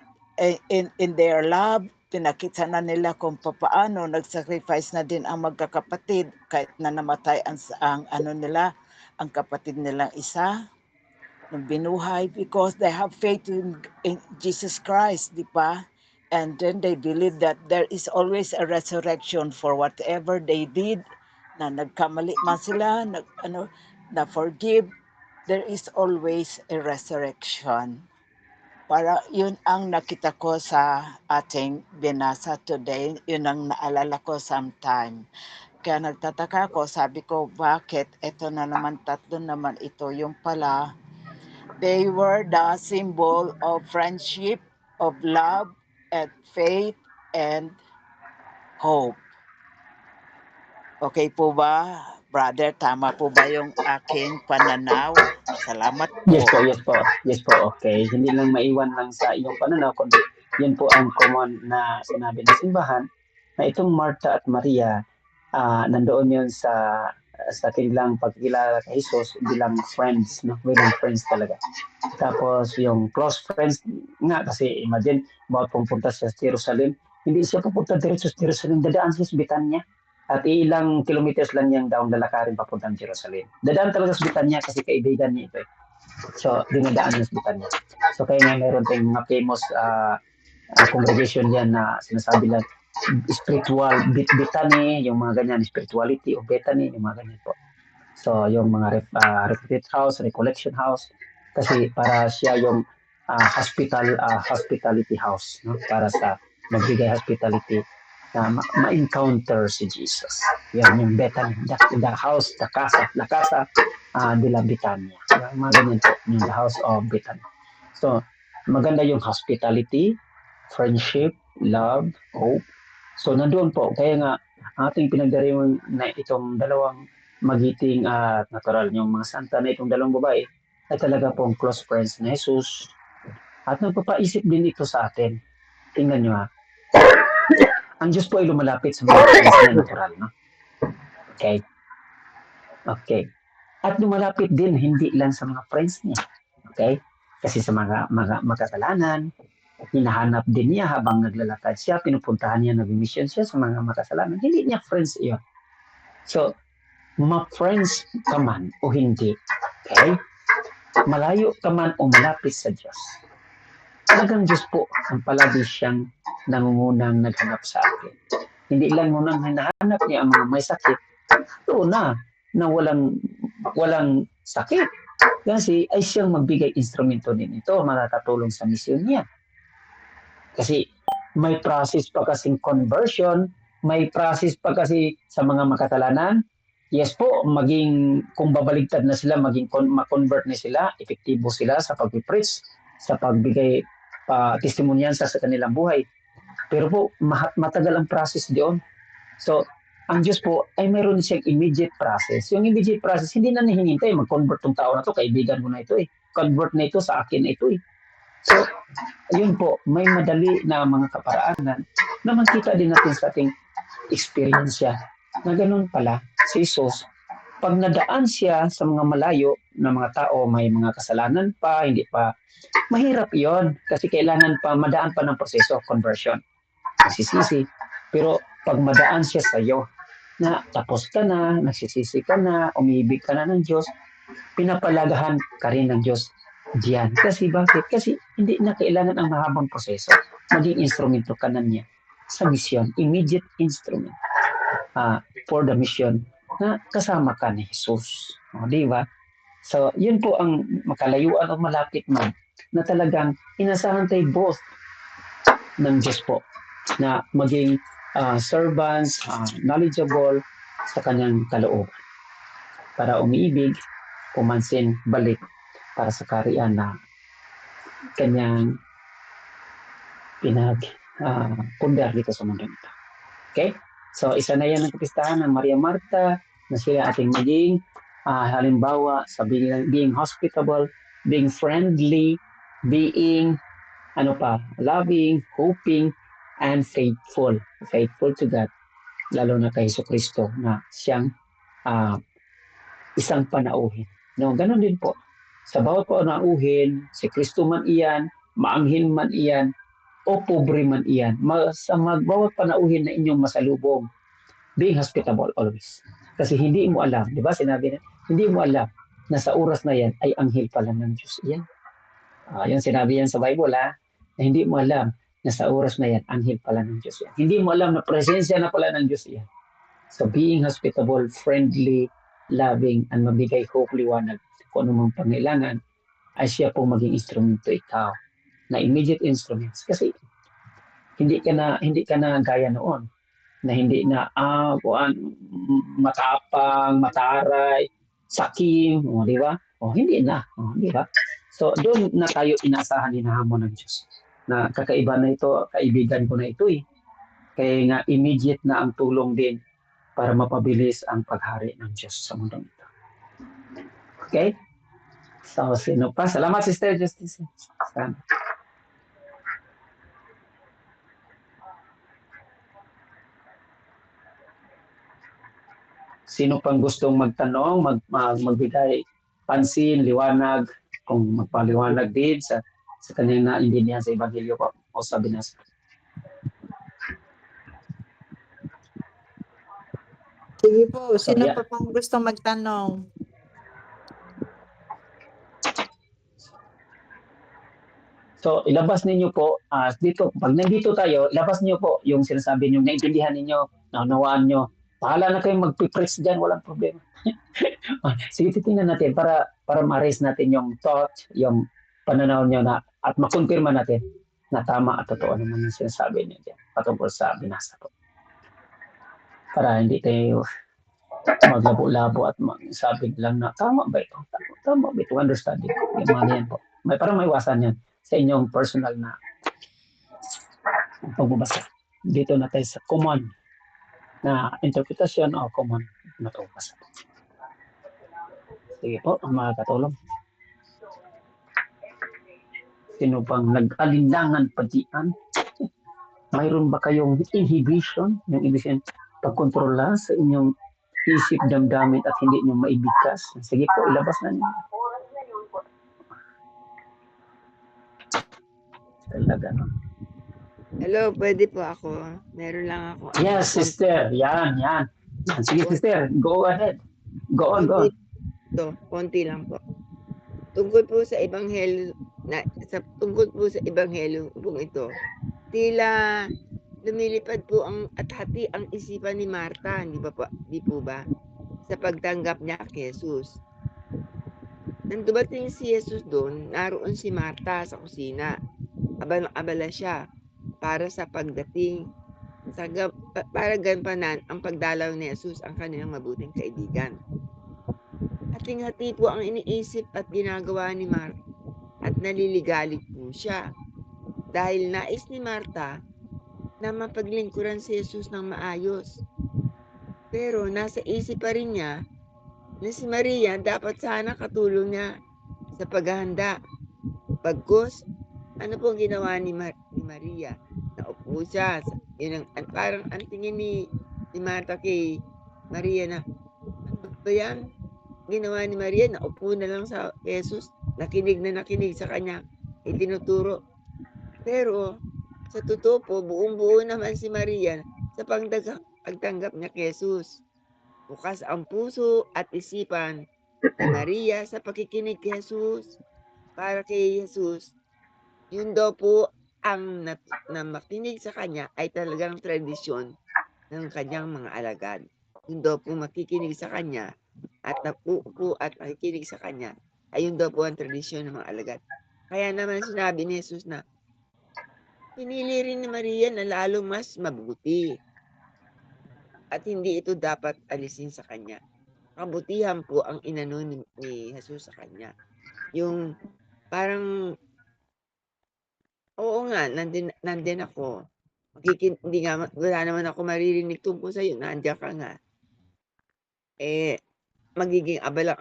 in their love, pinakita na nila kung paano nag-sacrifice na din ang magkakapatid kahit na namatay ang ano nila, ang kapatid nilang isa ng binuhay because they have faith in Jesus Christ, di ba? And then they believe that there is always a resurrection for whatever they did, na nagkamali man sila, na forgive, there is always a resurrection. Para yun ang nakita ko sa ating binasa today, yun ang naalala ko sometime. Kaya nagtataka ako, sabi ko, bakit ito na naman, tatlo naman ito, yung pala they were the symbol of friendship, of love, and faith, and hope. Okay po ba, brother. Tama po ba yung aking pananaw? Salamat Yes po. po, yes po. Yes po, okay. Hindi lang maiwan lang sa iyong pananaw, kundi yun po ang common na sinabi ng simbahan na itong Martha at Maria, nandoon yun sa kanilang pagkilala kay Jesus bilang friends, no? Bilang friends talaga. Tapos yung close friends nga, kasi imagine, bawat pumunta sa Jerusalem, hindi siya pupunta diretso sa Jerusalem, dadaan siya sa Bitanya. At ilang kilometers lang niyang daong lalakarin papuntang Jerusalem. Dadaan talaga sa Bitanya kasi kaibigan niya ito. So, dinadaan niya sa Bitanya. So, kaya nga meron tayong mga famous congregation yan na sinasabi lang, spiritual Bethany, yung mga ganyan, spirituality of Bethany, yung mga ganyan po. So, yung mga retreat house, recollection house, kasi para siya yung hospitality house, no? Para sa magbigay hospitality na ma-encounter si Jesus. Yan yung Bethany, the house, the casa de la Betania. Yung mga ganyan po, yung the house of Bethany. So, maganda yung hospitality, friendship, love, hope. So, nandoon po. Kaya nga, ating pinagdiriwang na itong dalawang magiting at natural yung mga santa na itong dalawang babae ay talaga pong close friends ni Jesus. At nagpapaisip din ito sa atin. Tingnan nyo ha. Ang Diyos po ay lumalapit sa mga friends na natural. No? Okay? Okay. At lumalapit din hindi lang sa mga friends niya. Okay? Kasi sa mga makasalanan, hinahanap din niya habang naglalakad siya, pinupuntahan niya, nag-mission siya sa mga makasalanan. Hindi niya friends iyon. So, ma-friends ka man o hindi, okay? Malayo ka man o malapit sa Diyos. Talagang Diyos po ang palagi siyang nangungunang naghanap sa atin. Hindi lang munang hinahanap niya ang mga may sakit, doon na walang sakit. Kasi ay siyang magbigay instrumento din ito, makakatulong sa misyon niya. Kasi may process pa kasing conversion, may process pa kasi sa mga makasalanan. Yes po, kung babaligtad na sila, ma-convert na sila, epektibo sila sa pag-preach, sa pagbigay testimoniansa sa kanilang buhay. Pero po, matagal ang process doon. So, ang Diyos po ay mayroon siyang immediate process. Yung immediate process, hindi na hinihintay, mag-convert tong tao na to, kaibigan mo na ito eh. Convert na ito sa akin na ito eh. So, ayun po, may madali na mga kaparaanan na makita din natin sa ating experience na ganun pala si Jesus. Pag nadaan siya sa mga malayo na mga tao, may mga kasalanan pa, hindi pa, mahirap yon kasi kailangan pa madaan pa ng proseso of conversion. Nagsisisi. Pero pag madaan siya sa iyo, na tapos ka na, nagsisisi ka na, umibig ka na ng Diyos, pinapalagahan ka rin ng Diyos diyan. Kasi bakit? Kasi hindi na kailangan ang mahabang proseso. Maging instrumento ka na niya sa mission. Immediate instrument for the mission na kasama ka ni Jesus. Di ba? So, yun po ang makalayuan o malapit man na talagang inasahan tayo both ng Diyos po na maging servants, knowledgeable sa kanyang kalooban para umiibig, pumansin, balik para sa kariyan na kanyang pundar dito sa mundo nito. Okay? So, isa na yan ang kapistahan ng Maria Marta na sila ating maging halimbawa sa being hospitable, being friendly, being loving, hoping, and faithful. Faithful to God, lalo na kay Jesucristo na siyang isang panauhin. No, ganun din po. Sa bawat panauhin, si Kristo man iyan, maanghin man iyan, o pobre man iyan, sa bawat panauhin na inyong masalubong, being hospitable always. Kasi hindi mo alam, di ba sinabi na, hindi mo alam na sa oras na yan ay anghel pala ng Diyos iyan. Yung sinabi yan sa Bible na hindi mo alam na sa oras na yan, anghel pala ng Diyos yan. Hindi mo alam na presensya na pala ng Diyos yan. So being hospitable, friendly, loving, and mabigay hope, liwanag, kung anumang pangailangan, ay siya po maging instrumento ikaw na immediate instruments. Kasi hindi ka na gaya noon na hindi na matapang, mataray, sakim, di ba? Hindi na, di ba? So doon na tayo inasahan, hinahamon ng Diyos na kakaiba na ito, kaibigan ko na ito eh. Kaya nga immediate na ang tulong din para mapabilis ang paghari ng Diyos sa mundong ito. Okay? So, sino pa? Salamat, Sister Justice. Salamat. Sino pang gustong magtanong, magbigay pansin, liwanag, kung magpaliwanag din sa kanyang naintindihan sa Ebanghelyo po o sa binasa. Sige po, sino yeah. pa pong gustong magtanong? So, ilabas ninyo po, dito, pag nandito tayo, ilabas niyo po yung sinasabi niyo, naintindihan ninyo, naunawaan nyo. Bahala na kayong magpipress dyan, walang problema. Sige, titingnan natin para ma-raise natin yung thought, yung pananaw nyo na, at makumpirma natin na tama at totoo naman yung sinasabi niyo dyan patungkol sa binasa po. Para hindi tayo maglabo-labo at magsabi lang na tama ba ito? Tama ba ito? Understanding. Yung mga yan po. Parang maiwasan yan sa inyong personal na pagbabasa. Dito na tayo sa common na interpretation o common na pagbabasa. Sige po, ang mga katulong. Sino pang nag-alinlangan pa diyan? Mayroon ba kayong inhibition? Yung ibig pagkontrola sa inyong isip, damdamin at hindi nyo maibigkas? Sige po, ilabas na niyo. Talaga, no? Hello, pwede po ako. Meron lang ako. Yes, sister. Yan. Sige, sister. Go ahead. Go on. Konti lang po. Tungkol po sa ebanghelyo pong ito, tila lumilipad po at hati ang isipan ni Marta, di po ba? Sa pagtanggap niya kay Jesus. Nang dumating si Jesus doon, naroon si Marta sa kusina. Abala siya para sa pagdating para gampanan ang pagdalaw ni Jesus ang kanilang mabuting kaibigan. Hating-hati po ang iniisip at ginagawa ni Marta at naliligalig po siya dahil nais ni Marta na mapaglingkuran si Jesus ng maayos. Pero nasa isip pa rin niya na si Maria dapat sana katulong niya sa paghahanda. Bagkus, ano po ginawa ni Maria? Naupo siya. Yun parang ang tingin ni Marta kay Maria na, ano ba yan? Ginawa ni Maria, naupo na lang sa Jesus, nakinig sa kanya, itinuturo. Pero sa totoo po, buong-buo naman si Maria sa pagtanggap niya kay Jesus. Bukas ang puso at isipan ni Maria sa pakikinig kay Jesus. Para kay Jesus, yun daw po ang na makinig sa kanya ay talagang tradisyon ng kanyang mga alagad. Yun daw po makikinig sa kanya at napupo at makikinig sa kanya ay yun daw po ang tradisyon ng mga alagad. Kaya naman sinabi ni Jesus na pinili rin ni Maria na lalo mas mabuti at hindi ito dapat alisin sa kanya. Kabutihan po ang inano ni Jesus sa kanya. Yung parang oo nga, nandin ako. Hindi nga, wala naman ako maririnig tungkol sa'yo, nandiyan ka nga. Magiging abala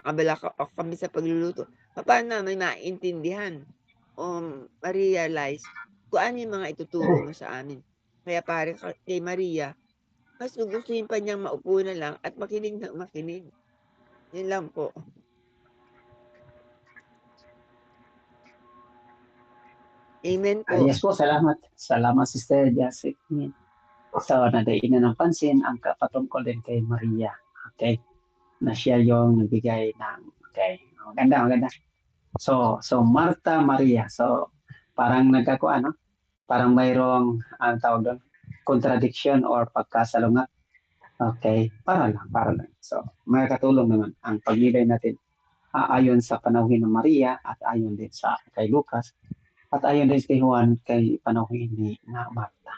kami sa pagluluto. Paano may maintindihan o ma-realize kung ano yung mga ituturo mo sa amin. Kaya pare kay Maria, mas gugustuhin pa niyang maupo na lang at makinig na makinig. Yun lang po. Amen po. Yes po, salamat. Salamat, Sister Jessica. So, nadainan ng pansin ang patungkol din kay Maria. Okay? Na siya yung nagbigay ng, okay. Maganda. So Marta, Maria. So, parang nagkakuan, no? Parang mayroong, tawag doon, contradiction or pagkasalungat. Okay? Para lang. So, may katulong naman ang pagnilay natin ayon sa panawin ng Maria at ayon din sa kay Lucas. At ayon din kay Juan, kay panahon ni Marta.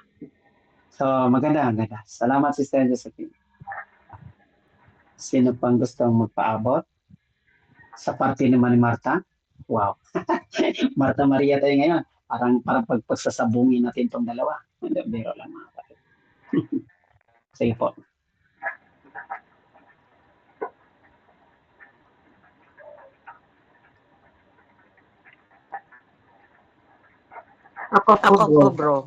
So, maganda. Salamat, Sister Josephine. Sino pang gustong magpaabot? Sa parte naman ni Marta? Wow. Marta, Maria tayo ngayon. Parang pagsasabungin natin itong dalawa. Biro lang mga kapatid. Sige po. Ako po, Ako po, bro. bro.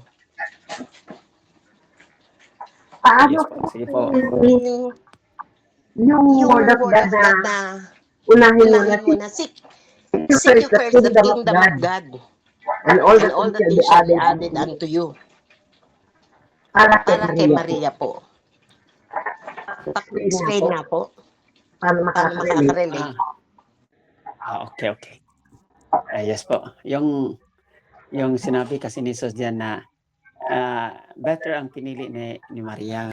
Paano Yes po. Sige po. yung Yung word of word God of na God na unahin mo na unahin mo na seek seek you you first first the the kingdom of kingdom of God, God, and all and the all things the shall be things shall be added added unto you. unto you. Para kay Para kay Maria po. Maria po. Explain nga Explain po, nga po, paano paano makaka-relate. makaka-relate. Okay. Yes po. Yung sinabi kasi ni Jesus diyan na better ang pinili ni Maria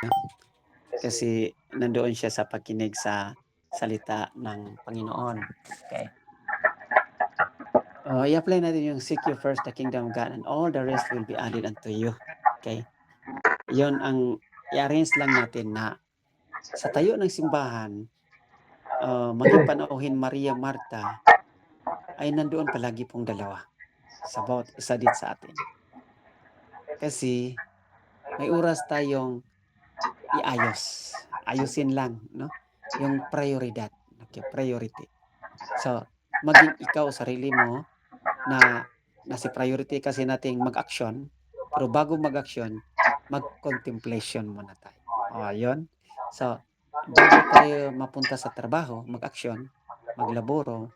kasi nandoon siya sa pakinig sa salita ng Panginoon. Okay. I-apply natin yung seek you first the kingdom of God and all the rest will be added unto you. Okay. Yun ang i-arrange lang natin na sa tayo ng simbahan, maging panauhin Maria Marta ay nandoon palagi pong dalawa sa bawat isa din sa atin. Kasi may oras tayong ayusin lang, no? Yung prioridad, okay, priority. So, maging ikaw sarili mo na nasi priority kasi nating mag-action, pero bago mag-action, mag-contemplation muna tayo. Yun. So, bago tayo mapunta sa trabaho, mag-action, maglaboro,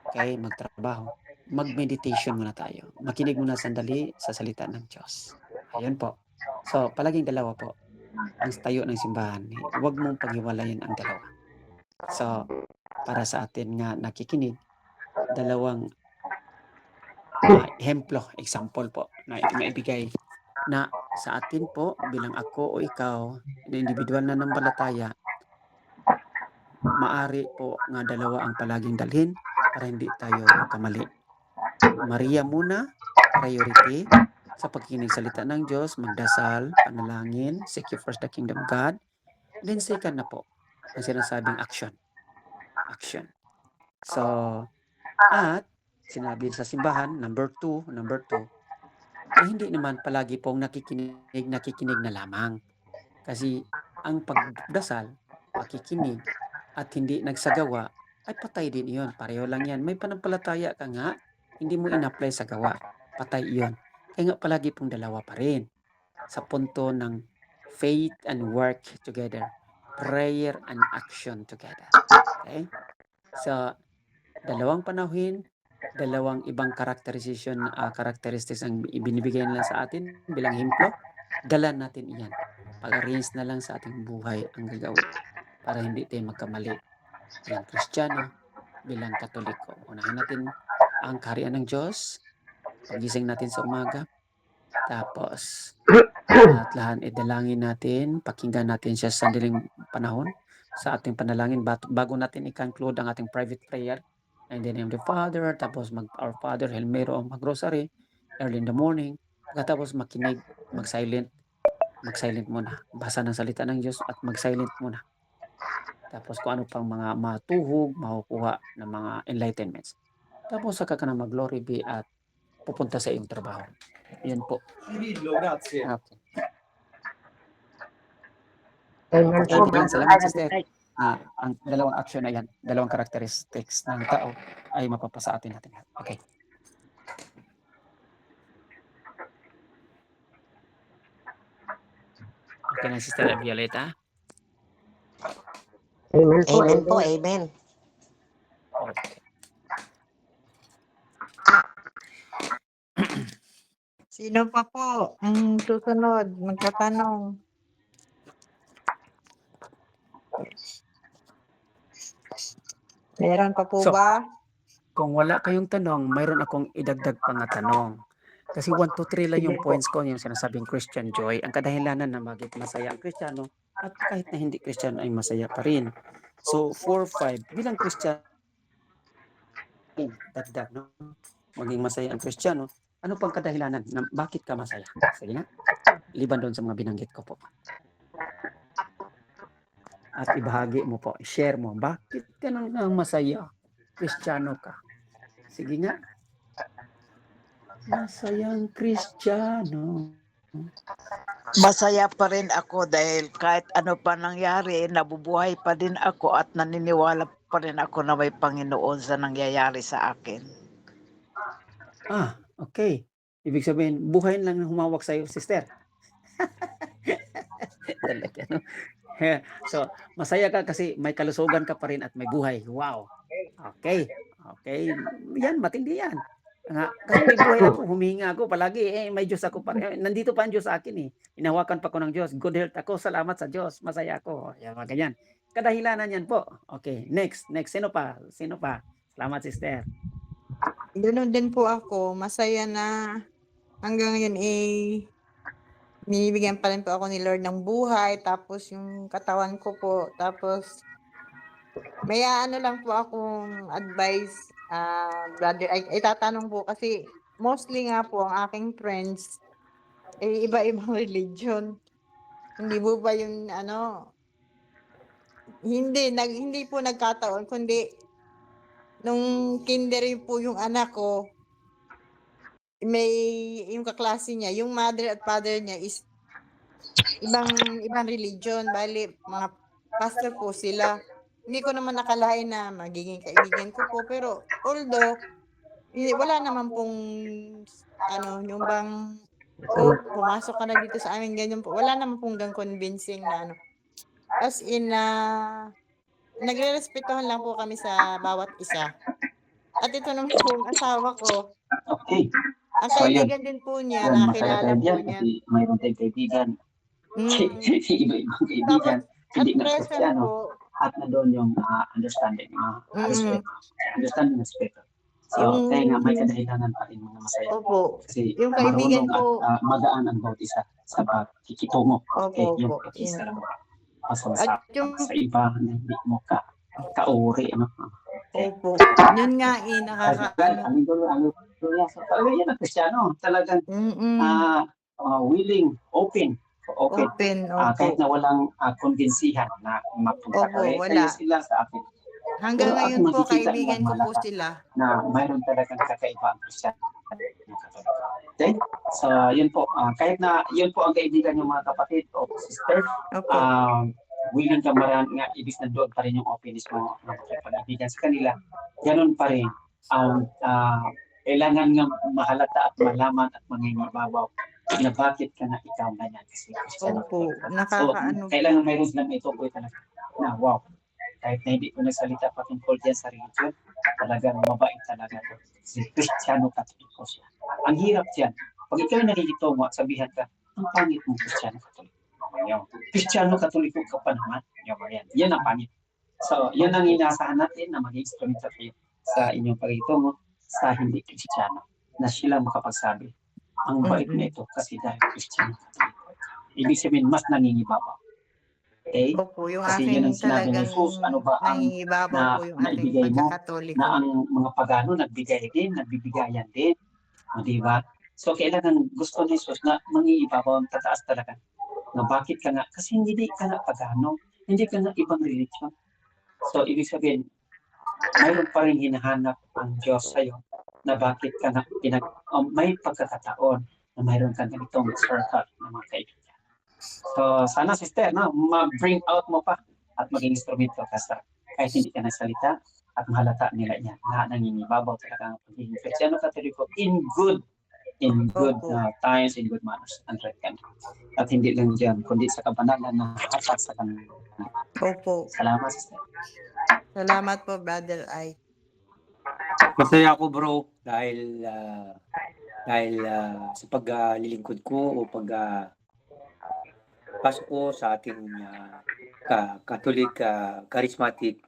okay, magtrabaho, mag-meditation muna tayo. Makinig muna sandali sa salita ng Diyos. Ayun po. So, palaging dalawa po ang tayo ng simbahan. Huwag mong paghiwalayin ang dalawa. So, para sa atin nga nakikinig, dalawang example po na maibigay na sa atin po bilang ako o ikaw na individual na nambalataya, maari po nga dalawa ang palaging dalhin para hindi tayo magkamali. Maria muna, priority sa pagkikinig salita ng Diyos, magdasal, panalangin, seek you first the kingdom of God. Then second na po, ang sinasabing action. So, at sinabi sa simbahan, number two, na hindi naman palagi pong nakikinig na lamang. Kasi ang pagdasal, pakikinig, at hindi nagsagawa, ay patay din iyon. Pareho lang yan. May panampalataya ka nga, hindi mo in-apply sa gawa. Patay iyon. Kaya nga palagi pong dalawa pa rin. Sa punto ng faith and work together. Prayer and action together. Okay? So, dalawang panauhin, dalawang ibang characteristics ang ibinibigay nila sa atin bilang himplo, dala natin iyan. Pag-arrange na lang sa ating buhay ang gagawin para hindi tayo magkamali bilang Kristiyano, bilang Katoliko. Unahin natin ang kaharian ng Diyos, pagising natin sa umaga, tapos at lahat idalangin natin, pakinggan natin siya sa sandaling panahon sa ating panalangin bago natin i-conclude ang ating private prayer. In the name of the Father, tapos Our Father, Hail Mary, o mag-rosary, early in the morning, pagkatapos makinig, mag-silent muna. Basa ng salita ng Diyos at mag-silent muna. Tapos kung ano pang mga matuhog, makukuha ng mga enlightenments. Tapos saka ka na mag-glory be at pupunta sa iyong trabaho. Yan po. Okay. Amen po, Again, Brother salamat Ivan. sister na ang dalawang action na yan, dalawang characteristics ng tao ay mapapasa atin natin. Okay. Okay na sister Violeta. Amen po, Amen po, amen. amen. Okay. Sino pa po ang susunod magtatanong? Meron pa po So, ba? Kung wala kayong tanong, mayroon akong idagdag pa nga tanong. Kasi 1, 2, 3 lang yung Sige po. points ko, yung sinasabing Christian joy. Ang kadahilanan na bakit masaya ang Kristiyano at kahit na hindi Kristiyano ay masaya pa rin. So, 4, 5, bilang Kristiyano, dagdag, no? Maging masaya ang Kristiyano, ano pang kadahilanan na bakit ka masaya? Sige nga, liban doon sa mga binanggit ko po. At ibahagi mo po, share mo, bakit ka nang masaya? Kristiyano ka. Sige nga. Masayang Kristiyano. Masaya pa rin ako dahil kahit ano pa nangyari, nabubuhay pa din ako at naniniwala pa rin ako na may Panginoon sa nangyayari sa akin. Okay. Ibig sabihin, buhay lang ang humawak sa'yo, sister. Talaga, no? So, masaya ka kasi may kalusugan ka pa rin at may buhay. Wow. Okay. Okay. Yan, matindi yan. Kasi may buhay ako, humihinga ako palagi. May Diyos ako pa rin. Nandito pa ang Diyos sa akin eh. Inahawakan pa ko ng Diyos. Good health ako. Salamat sa Diyos. Masaya ako. Yan, mga ganyan. Kadahilanan yan po. Okay. Next. Sino pa? Salamat, sister. Ganoon din po ako. Masaya na hanggang ngayon binibigyan pa rin po ako ni Lord ng buhay. Tapos yung katawan ko po. Tapos may lang po akong advice, brother. Ay tatanong po kasi mostly nga po ang aking friends iba-ibang religion. Hindi po ba yung hindi po nagkataon kundi nung kinder po yung anak ko, may yung kaklase niya, yung mother at father niya is ibang religion, bali mga pastor po sila. Hindi ko naman nakalain na magiging kaibigan ko po, pero although wala naman pong yung bang pumasok ka na dito sa amin, ganyan po. Wala naman pong convincing na as in nagre-respetuhan lang po kami sa bawat isa. At ito naman po ang asawa ko. Okay. Ang kaibigan din po niya, nakilala po niya. Kasi mayroon tayong kaibigan. Iba-ibang kaibigan. Hindi na Kristiyano. At na doon yung understanding, respect. Understanding, respect. So, kaya nga may kadahilanan pa rin mga masaya. Opo. Kasi yung kaibigan marunong ko, at magaan ang bawat isa sa pakikitungo. Okay, opo, yung opo. pakisa lang. Pasal At sa yung, iba na hindi mo kauri. opo. Yun nga nakakaano. So, talaga yan ang Kristiyano. Talagang willing, open. Open, Kahit opo. na walang konbensihan na mapunta Opo, kayo wala. sila sa akin. Hanggang Pero ngayon ako po, makikita kaibigan lang ko po malata sila. na mayroon talagang kakaiba ang Kristiyano. Okay? So, yun po. Kahit na yun po ang kaibigan ng mga kapatid o sister, Opo. willing ka marami nga, ibig na doon pa rin yung openness mo ng pag-ibigan sa kanila. Ganun pa rin. Kailangan nga mahalata at malaman at mangingibabaw na bakit ka na ikaw ganyan. Kasi Kristiyano. Opo. So, Nakakaano po. kailangan mayroon lang ito po talaga na wow. Kahit na hindi ko nagsalita patungkol dyan sa religion, talagang mabait talaga ito. Si Kristiyano Katoliko siya. Ang hirap dyan. Pag ikaw nakikita mo at sabihan ka, ang pangit mong Kristiyano Katoliko. Kristiyano Katoliko ka pa naman. Yan ang pangit. So, yan ang inaasahan natin na maging instrumento kayo sa inyong pagkitungo sa hindi Kristiyano. Na sila makapagsabi, ang bait na ito kasi dahil Kristiyano Katoliko. Ibig sabihin, mas nangingibabaw. Okay? Opo, yung Kasi yun aking ang sinabi ni talagang Jesus, ano ba ang nangingibabaw po yung aking naibigay mo pagkakatoliko. na ang mga pagano nagbigay din, nagbibigayan din. Di ba? So, kailangan gusto ni Jesus na mangiibabaw ang tataas talaga. Na bakit ka nga? Kasi hindi ka nga pagano, hindi ka nga ibang religion. So, ibig sabihin, mayroon pa rin hinahanap ang Diyos sa'yo na bakit ka nga may pagkakataon na mayroon kang ganitong circle ng mga kaibigan. So, sana sister, ma-bring out mo pa at maging instrumento ka sa kahit hindi ka nagsalita at mahalata nila niya na nangingibabaw talaga ang pagiging Kristiyano Katoliko in good times, in good manners, and right kind. At hindi lang dyan, kundi sa kabanalan na hatak sa kanila. Opo. Salamat, sister. Salamat po, Brother Ay. Masaya ako bro dahil sa paglilingkod ko o pasok ko sa ating Catholic charismatic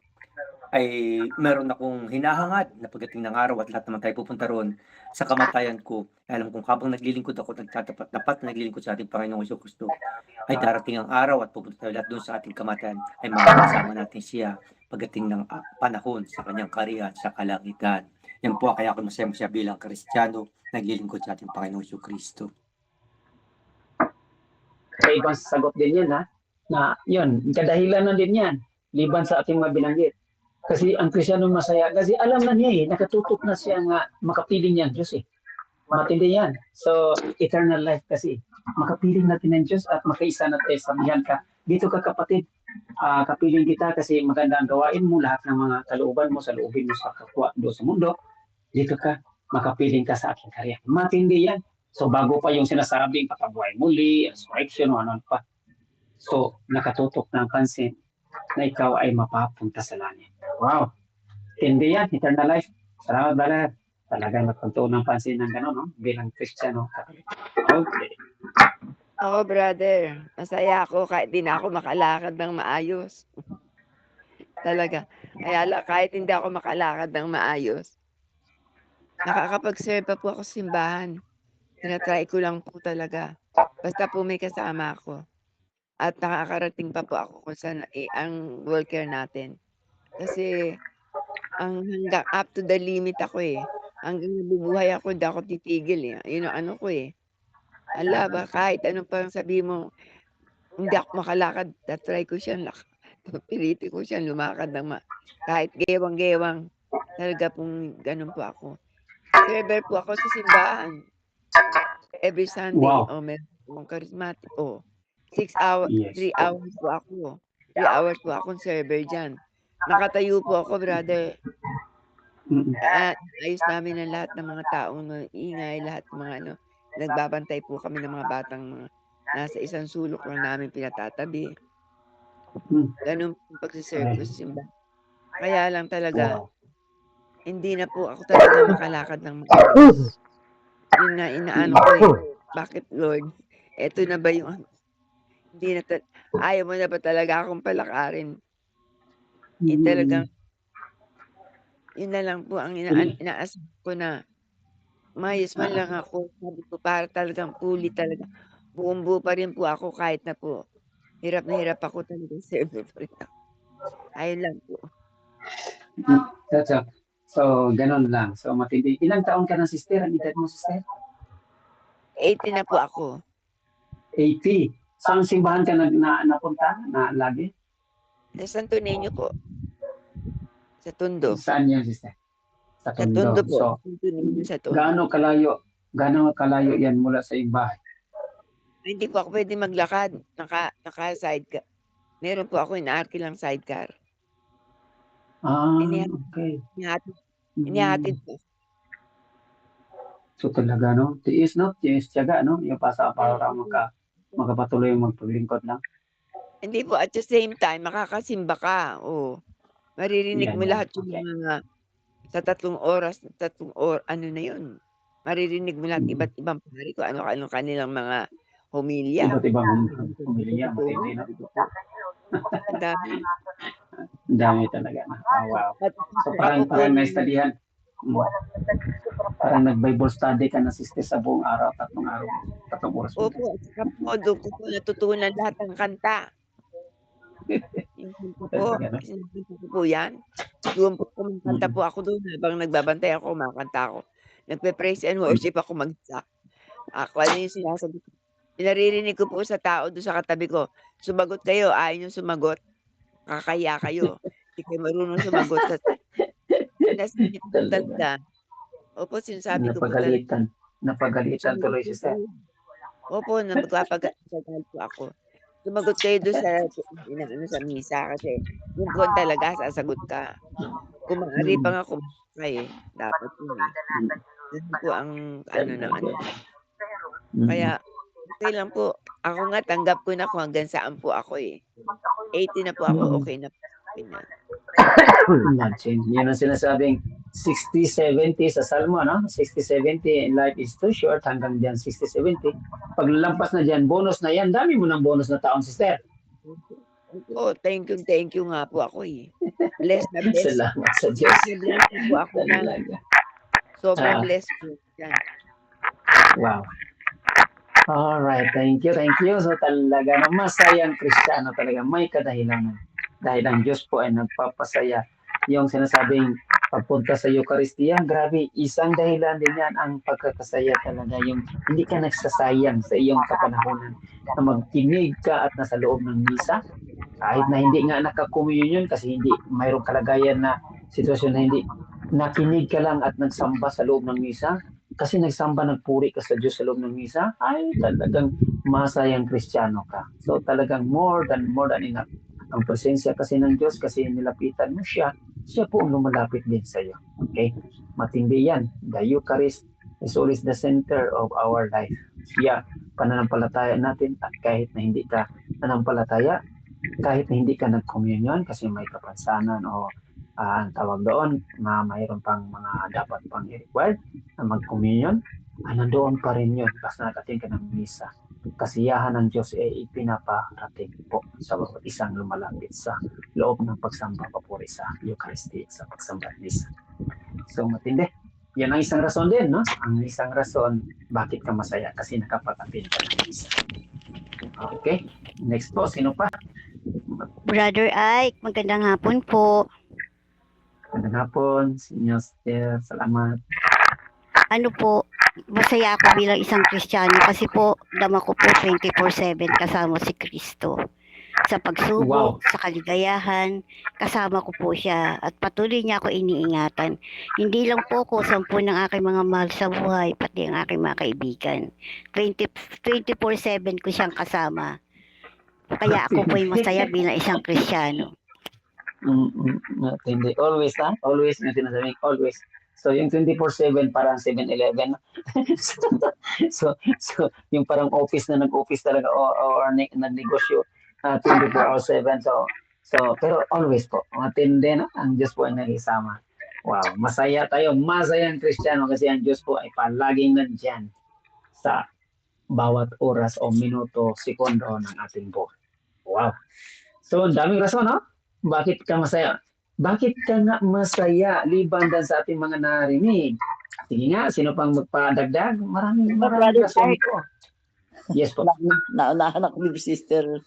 ay meron akong hinahangad na pagdating ng araw at lahat naman tayo pupunta roon sa kamatayan ko. Alam kong habang naglilingkod ako, dapat naglilingkod sa ating Panginoong Jesucristo, ay darating ang araw at pupunta tayo lahat doon sa ating kamatayan ay makakasama natin siya pagdating ng panahon sa kanyang kariyan sa kalangitan. Yan po kaya ako masaya bilang Kristiyano naglilingkod sa ating Panginoong Jesucristo. Kaya ibang sagot din yan, na yun, kadahilan na din yan, liban sa ating mabinanggit. Kasi ang Kristiyano masaya, kasi alam na niya nakatutok na siya nga makapiling niya ang Diyos Matindi yan. So, eternal life kasi. Makapiling natin ng Diyos at makaisa natin samihan ka. Dito ka kapatid, kapiling kita kasi maganda ang gawain mo, lahat ng mga kalooban mo, sa loobin mo sa kapwa do sa mundo. Dito ka, makapiling ka sa aking karya. Matindi yan. So bago pa yung sinasabing pakabuhay muli, resurrection, o ano pa. So nakatutok ng pansin na ikaw ay mapapunta sa langit. Wow! Hindi yan, eternal life. Salamat, brother. Talagang nagpagtuon ng pansin ng gano'n, no? Bilang Kristiyano. Okay. Ako, brother, masaya ako kahit di na ako makalakad ng maayos. Talaga. Kaya kahit hindi ako makalakad ng maayos, nakakapag-serve pa po ako sa simbahan. Tinatry ko lang po talaga. Basta po may kasama ako. At nakakarating pa po ako kung saan ang worker natin. Kasi hanggang up to the limit ako eh. Hanggang nabubuhay ako, hindi ako titigil eh. Yun ang ano ko eh. Ala ba, kahit anong pang sabi mo, hindi ako makalakad, tatry ko siyang pilitin ko siyang lumakad ng kahit gewang-gewang. Talaga pong ganun po ako. Server po ako sa simbahan. Every Sunday, Wow. meron akong charismatic. 6 hours, Yes. 3 hours po ako. 3 hours po akong server dyan. Nakatayo po ako, brother. Mm-mm. Ayos namin ang lahat ng mga taong ingay, lahat ng mga nagbabantay po kami ng mga batang mga nasa isang sulok lang namin pinatatabi. Ganun po pagsiserve ko sa simbahan. Kaya lang talaga, Wow. hindi na po ako talaga makalakad ng maayos. Yun nga, inaano ko eh. Bakit, Lord? Eto na ba yung hindi na ayaw mo na ba talaga akong palakarin? Talagang yun na lang po ang inaasam ko na mayos man lang ako. Sabi ko para talagang fully talaga. Buong-buo pa rin po ako kahit na po hirap na hirap ako talaga serve pa rin ako. Ayun lang po. So, ganun lang. So, matindi. Ilang taon ka na, sister? Ang edad mo, sister? 80 na po ako. 80. Saan simbahan ka napunta na lagi? Sa Santo Niño po. Sa Tondo. Saan yan, sister? Sa Sa Tondo. Tondo po. So, Santo Niño sa Tondo. gaano kalayo yan mula sa iyong bahay? Hindi po ako pwede maglakad. Naka-sidecar. Meron po ako inaarki lang sidecar. Okay. Inihatid po. So talaga, no? Tiis, no? Tiis, tiyaga, no? Yung para makapatuloy yung magpaglingkod lang. Hindi po, at the same time, makakasimba ka. Maririnig mo lahat yung mga sa 3 oras, ano na yun. Maririnig mo lahat iba't ibang pari ko, ano kanilang mga homilya. Iba't ibang homilya, matindi, no? Ang dami. Ang dami talaga. Wow. So parang na-studyhan. Parang nag-Bible study ka na, sister, sa buong araw, 3 araw, 3 oras. Opo, at saka po, doon ko po natutunan lahat ng kanta. Yung kanta po yan. Doon po kumakanta po ako doon habang nagbabantay ako, kumakanta ako. Nagpe-praise and worship ako mag-isa. Ako, ano yung sinasabi ko? Pinaririnig ko po sa tao doon sa katabi ko, sumagot kayo, ayaw nyo sumagot, kakaya kayo. Hindi kayo marunong sumagot. Sinasabi ko talaga. Opo, sinasabi ko po talaga. Napagalitan tuloy, sister. Opo, napagpapagagal po ako. Sumagot kayo doon sa misa kasi yung po talaga sasagot ka. Kung maaari pa nga kumakay dapat yun eh. Yun po ang naman. Kaya, okay lang po. Ako nga, tanggap ko na kung hanggang saan po ako eh. 80 na po ako, okay na po. Imagine. Yan ang sinasabing 60-70 sa Salmo, no? 60-70, life is too short, hanggang dyan 60-70. Pag lalampas na dyan, bonus na yan. Dami mo ng bonus na taon, sister. Thank you nga po ako eh. Bless na bless. Salamat sa Diyos. Bless po ako na. Sobrang blessed po. Yan. Wow. Alright, thank you. So talaga na masayang Kristiyano talaga, may kadahilanan. Dahil ang Diyos po ay nagpapasaya. Yung sinasabing pagpunta sa Eucharistia, grabe, isang dahilan din yan ang pagkakasaya talaga. Yung hindi ka nagsasayang sa iyong kapanahonan na magkinig ka at nasa loob ng misa. Kahit na hindi nga nakakomunyon kasi hindi mayroong kalagayan na sitwasyon na hindi nakinig ka lang at nagsamba sa loob ng misa. Kasi nagsamba, nagpuri ka sa Diyos sa loob ng misa, ay talagang masayang Kristiyano ka. So talagang more than enough. Ang presensya kasi ng Diyos, kasi nilapitan mo siya po ang lumalapit din sa iyo. Okay? Matindi yan. The Eucharist is always the center of our life. Siya, pananampalataya natin at kahit na hindi ka nanampalataya, kahit na hindi ka nag-communion kasi may kapansanan o ang tawag doon, mayroon pang mga dapat pang i-required na mag-communion, nandoon pa rin yun basta nakating ka ng misa. Kasiyahan ng Diyos ay ipinaparating po sa bawat isang lumalapit sa loob ng pagsamba papuri sa Eucharistic, sa pagsamba ng misa. So matindi. Yan ang isang rason din, no? Ang isang rason bakit ka masaya kasi nakapag-attend ka ng misa. Okay, next po, sino pa? Brother Ike, magandang hapon po. Magandang hapon, Senior Sister, salamat. Ano po, masaya ako bilang isang Kristiyano kasi po, dama ko po 24/7 kasama si Kristo. Sa pagsubok, Wow. sa kaligayahan, kasama ko po siya at patuloy niya ako iniingatan. Hindi lang po ako 10 ng aking mga mahal sa buhay, pati ang aking mga kaibigan. 24/7 ko siyang kasama. Kaya ako po'y masaya bilang isang Kristiyano. Hindi. Always, ha? Always, yung sinasabing always. So, yung 24/7 parang 7-Eleven. so, yung parang office na nag-office talaga or nagnegosyo 24/7. So, pero always po, matindi na ang Diyos po ay nagisama. Wow, masaya tayo, masayang Kristiyano kasi ang Diyos po ay palaging nandyan sa bawat oras o minuto, segundo ng ating buhay. Wow. So, daming rason, no? Bakit ka masaya? Bakit ka nga masaya liban dan sa ating mga narinig? Sige nga, sino pang magpadagdag? Maraming Brother rason Ike. po. Yes po. Naunahan ako ni Sister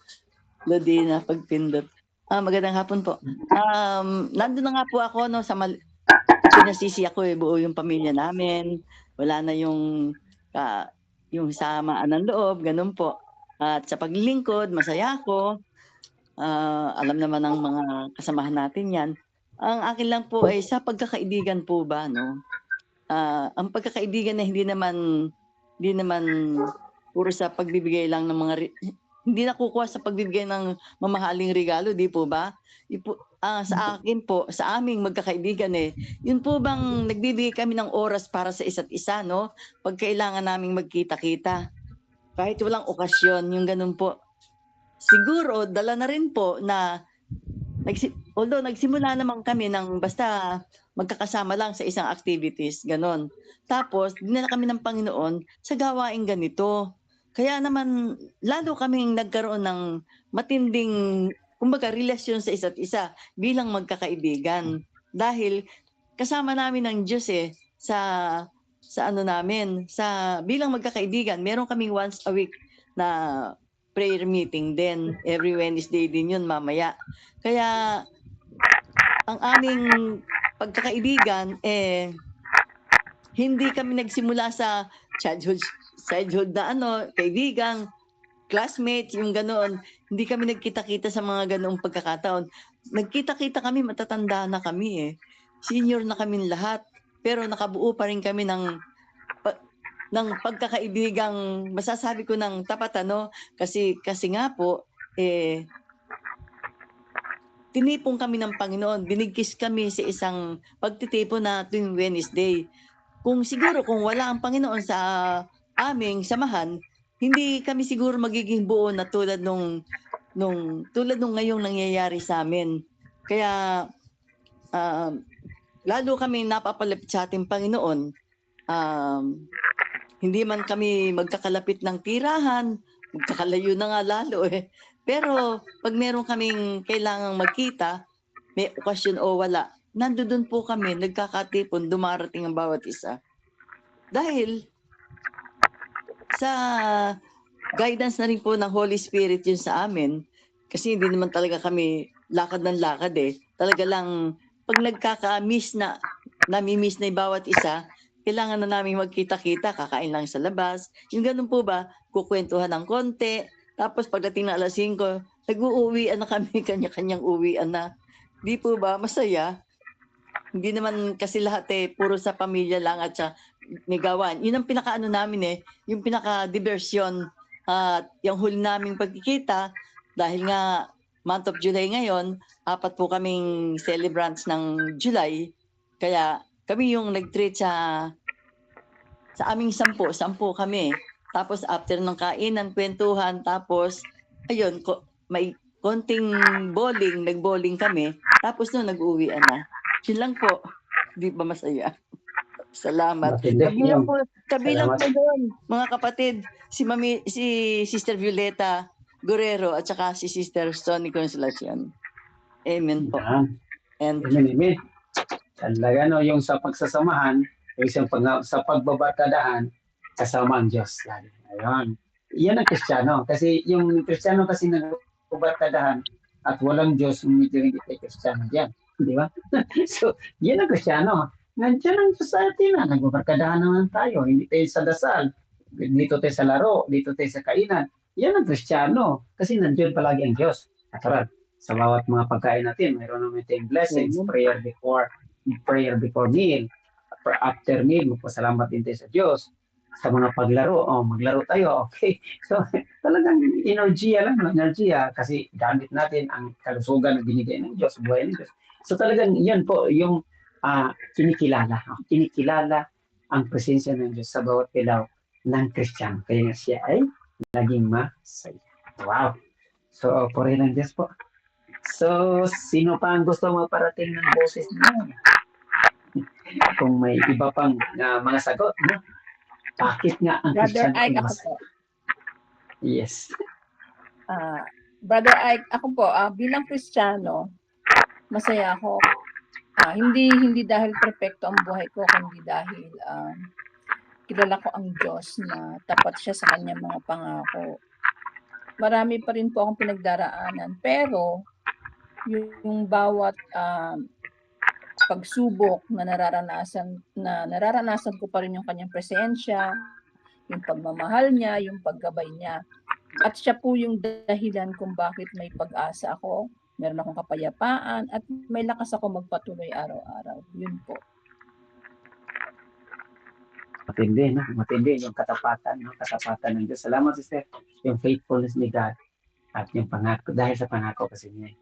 Lodina pagpindot. Magandang hapon po. Nandun na nga po ako no sa pinasisi ako buo yung pamilya namin. Wala na yung samaan ng loob, ganun po. At sa paglilingkod, masaya ako. Alam naman ng mga kasamahan natin yan. Ang akin lang po ay sa pagkakaibigan po ba, no? Ang pagkakaibigan na hindi naman puro sa pagbibigay lang ng mga hindi nakukuha sa pagbibigay ng mamahaling regalo, di po ba? Sa akin po, sa aming magkakaibigan yun po bang nagbibigay kami ng oras para sa isa't isa, no? Pag kailangan naming magkita-kita. Kahit walang okasyon, yung ganun po. Siguro, dala na rin po na although nagsimula naman kami ng basta magkakasama lang sa isang activities, ganon. Tapos, dinala kami ng Panginoon sa gawaing ganito. Kaya naman, lalo kaming nagkaroon ng matinding, kumbaga, relasyon sa isa't isa bilang magkakaibigan. Dahil kasama namin ng Diyos sa bilang magkakaibigan, meron kaming once a week na prayer meeting din. Every Wednesday din yun mamaya. Kaya ang aming pagkakaibigan hindi kami nagsimula sa childhood na kaibigan, classmates, yung ganoon. Hindi kami nagkita-kita sa mga ganoong pagkakataon. Nagkita-kita kami, matatanda na kami Senior na kami lahat. Pero nakabuo pa rin kami ng pagkakaibigang masasabi ko ng tapat kasi nga po tinipon kami ng Panginoon, binigkis kami sa isang pagtitipon na tuwing Wednesday. Kung wala ang Panginoon sa aming samahan, hindi kami siguro magiging buo na tulad nung ngayong nangyayari sa amin. Kaya lalo kami napapalapit sa ating Panginoon. Hindi man kami magkakalapit ng tirahan, magkakalayo na nga lalo Pero pag meron kaming kailangang magkita, may okasyon o wala, nandoon po kami, nagkakatipon, dumarating ang bawat isa. Dahil sa guidance na rin po ng Holy Spirit yun sa amin, kasi hindi naman talaga kami lakad ng lakad Talaga lang, pag nagkaka-miss nami-miss na yung bawat isa, kailangan na namin magkita-kita, kakain lang sa labas. Yung ganun po ba, kukwentuhan ng konti. Tapos pagdating na 5:00, nag-uuwian na kami, kanya-kanyang uwian na. Di po ba, masaya? Hindi naman kasi lahat puro sa pamilya lang at sa may gawan. Yun ang pinaka-ano namin yung pinaka-diversyon at yung huli naming pagkikita, dahil nga month of July ngayon, 4 po kaming celebrants ng July. Kaya kami yung nag-treat sa sa aming 10 kami. Tapos after ng kainan, kwentuhan, tapos ayun, may konting bowling, nag-bowling kami. Tapos no, nag-uwian na. Yun lang po. Di ba masaya? Salamat. Matindi. Kabilang Salamat. po doon, mga kapatid, si Sister Violeta Guerrero at saka si Sister Sonny Consolacion. Amen po. Yan. And Amen. Talaga no, yung sa pagsasamahan, yung sa pagbabarkadahan, kasama ang Diyos. Ayun. Yan ang Kristiyano. Kasi yung Kristiyano kasi nagbabarkadahan at walang Diyos, medyo hindi tayo Kristiyano diyan. Di ba? So, yan ang Kristiyano. Nandiyan ang Diyos sa atin na nagbabarkadahan naman tayo. Hindi tayo sa dasal. Dito tayo sa laro. Dito tayo sa kainan. Yan ang Kristiyano. Kasi nandiyan palagi ang Diyos. Katulad, sa bawat mga pagkain natin, mayroon naman tayong blessings, prayer before meal, after meal, magpasalamat din tayo sa Diyos. Sa mga paglaro, maglaro tayo, okay. So, talagang enerhiya lang, enerhiya, kasi gamit natin ang kalusugan na binigay ng Diyos, buhay ng Diyos. So, talagang yan po, yung kinikilala ang presensya ng Diyos sa bawat ilaw ng Kristiyano. Kaya siya ay naging masaya. Wow! So, puri ng Diyos po. So, sino pa ang gusto maparating ng boses niyo? Kung may iba pang mga sagot, no? Bakit nga ang Brother Kristiyano ay Ike, ako po. masaya? Yes. Brother Ike, ako po, bilang Kristiyano, masaya ako. Hindi dahil perfecto ang buhay ko, kundi dahil kilala ko ang Diyos na tapat siya sa kanyang mga pangako. Marami pa rin po akong pinagdaraanan, pero yung bawat pagsubok na nararanasan ko pa rin yung kanyang presensya, yung pagmamahal niya, yung paggabay niya. At siya po yung dahilan kung bakit may pag-asa ako, meron akong kapayapaan, at may lakas ako magpatuloy araw-araw. Yun po. Matindi, no? Matindi yung katapatan, no? Katapatan ng Diyos. Salamat, sister. Yung faithfulness ni God at yung pangako, dahil sa pangako kasi niya.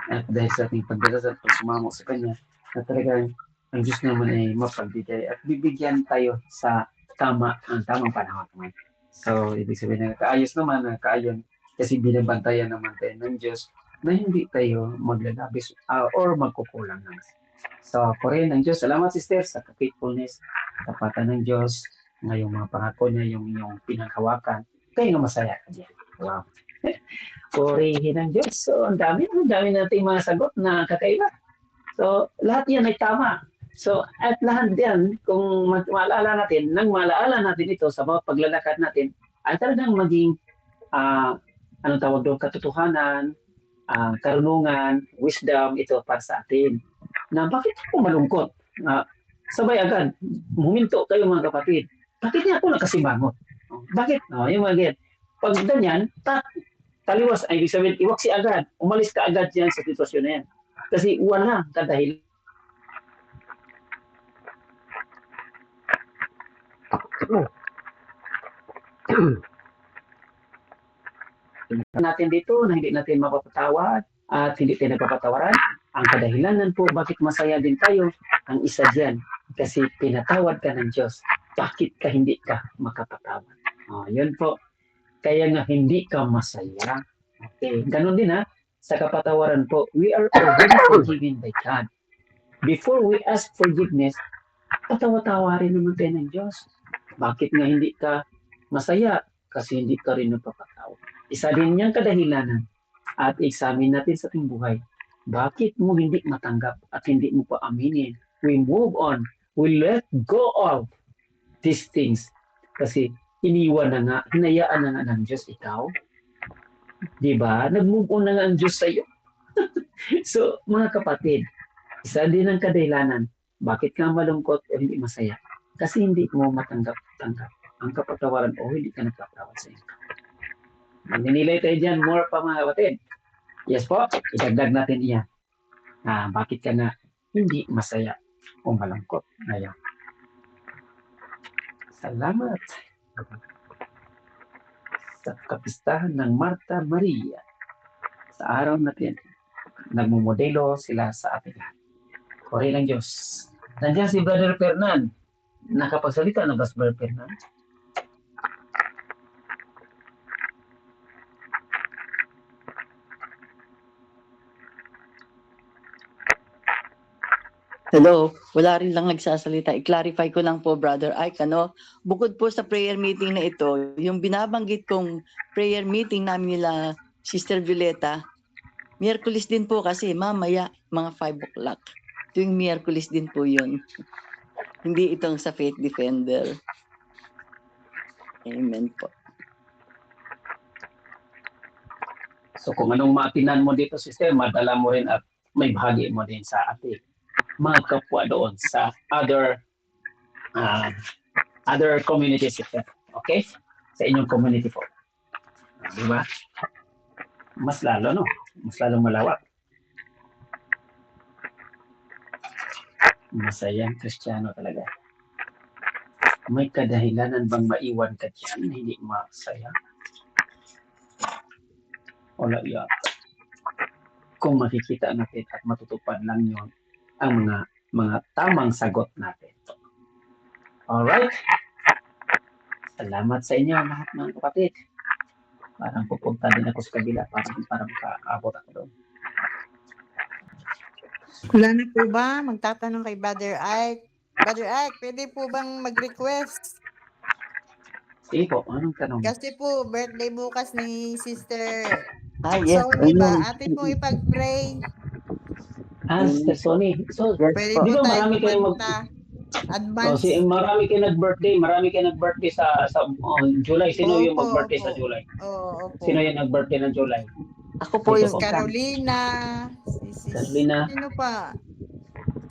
At dahil sa ating pagdarasal, pag sumamo sa Kanya, na talagang ang Diyos naman ay mapagbigay at bibigyan tayo sa tamang panahon. So, ibig sabihin na kaayos naman, kaayon, kasi binabantayan naman tayo ng Diyos na hindi tayo maglalabis or magkukulang naman. So, purihin ng Diyos. Salamat, sister, sa faithfulness, kapatan ng Diyos, na yung mga pangako niya, yung inyong pinanghawakan, kayo nga masaya ka dyan. Wow. Purihin ng Diyos. So, ang dami nating mga sagot na kakaiba. So, lahat yan ay tama. So, at lahat yan, kung maalala natin ito sa mga paglalakad natin, ay talagang maging, katotohanan, karunungan, wisdom, ito para sa atin. Na bakit ako malungkot? Sabay agad, huminto kayo mga kapatid. Bakit niya ako nakasimangot? Bakit? Yung mga ganyan. Pag ganyan, taliwas, ay ibig sabihin, iwaksi agad, umalis ka agad yan sa sitwasyon na yan. Kasi wala ka dahil natin dito na hindi natin mapapatawad at hindi tayo nagpapatawaran. Ang kadahilanan po bakit masaya din tayo, ang isa diyan kasi pinatawad ka ng Diyos. Bakit ka hindi ka makapatawad? Yun po. Kaya nga hindi ka masaya. Okay, ganun din sa kapatawaran po, we are already forgiven by God. Before we ask forgiveness, patawa-tawarin naman tayo ng Diyos. Bakit nga hindi ka masaya? Kasi hindi ka rin nagpapatawad. Isa din niyang kadahilanan at examine natin sa ating buhay. Bakit mo hindi matanggap at hindi mo pa aminin? We move on. We let go of these things. Kasi iniwan na nga, hinayaan na nga ng Diyos ikaw. Diba? Nag-move on na nga ang Diyos sa'yo. So, mga kapatid, isa din ang kadahilanan. Bakit ka malungkot o hindi masaya? Kasi hindi mo matanggap-tanggap ang kapatawaran o hindi ka nagpapatawad sa iyo. Maninilay tayo dyan, more pa mga kapatid. Yes po, idagdag natin iyan. Bakit ka na hindi masaya o malungkot ngayon? Salamat sa kapistahan ng Marta Maria. Sa araw natin, nagmumodelo sila sa ating lahat. Puri ng Diyos. Nandiyan si Brother Fernan. Nakapagsalita na ba si Brother Fernan? Hello, wala rin lang nagsasalita. I-clarify ko lang po, Brother Ike, ano? Bukod po sa prayer meeting na ito, yung binabanggit kong prayer meeting namin nila Sister Violeta, Miyerkules din po kasi mamaya mga 5 o'clock. Tuwing Miyerkules din po yun. Hindi itong sa Faith Defender. Amen po. So kung anong maatinan mo dito, sister, madala mo rin at may bahagi mo din sa ating mga kapwa doon sa other communities, sister. Okay? Sa inyong community po. Di ba? Mas lalo, no? Mas lalong malawak. Masayang Kristiyano talaga. May kadahilanan bang maiwan ka dyan? Hindi masaya? Wala yan. Kung makikita natin at matutupad lang yun ang mga tamang sagot natin. Alright? Salamat sa inyo lahat mga kapatid. Parang pupunta din ako sa kabila para makaabot ako doon. Wala na po ba? Magtatanong kay Brother Ike. Brother Ike, pwede po bang mag-request? Sige po, anong tanong? Kasi po, birthday bukas ni Sister Yes. Sony ba? Atin po ipag-pray. Sister Sony. So, Yes Pwede po. di po ba tayo marami kayong pumunta. Advance. marami kayo nag-birthday sa July. Sino yung Opo, mag-birthday sa opo. July? Oo, opo. Sino yung nag-birthday ng July? Ako po Ito yung po. Carolina. Carolina. Sino pa?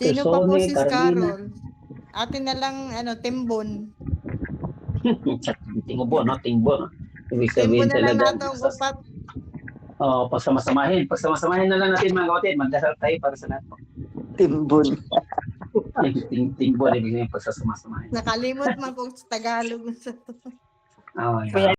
Sino pa po Sony, si Carolina. Carol? Atin na lang, Timbon. Tingbo, no? Tingbo, no? Ibig Timbon sabihin na lang talaga. natin ang upat. Pagsama-samahin na lang natin mga kapatid. Magdasal tayo para sa lahat po. Timbun. Tingbo, ibig sabihin pagsasama-samahin. Nakalimot man kung sa Tagalog. Oh, Kaya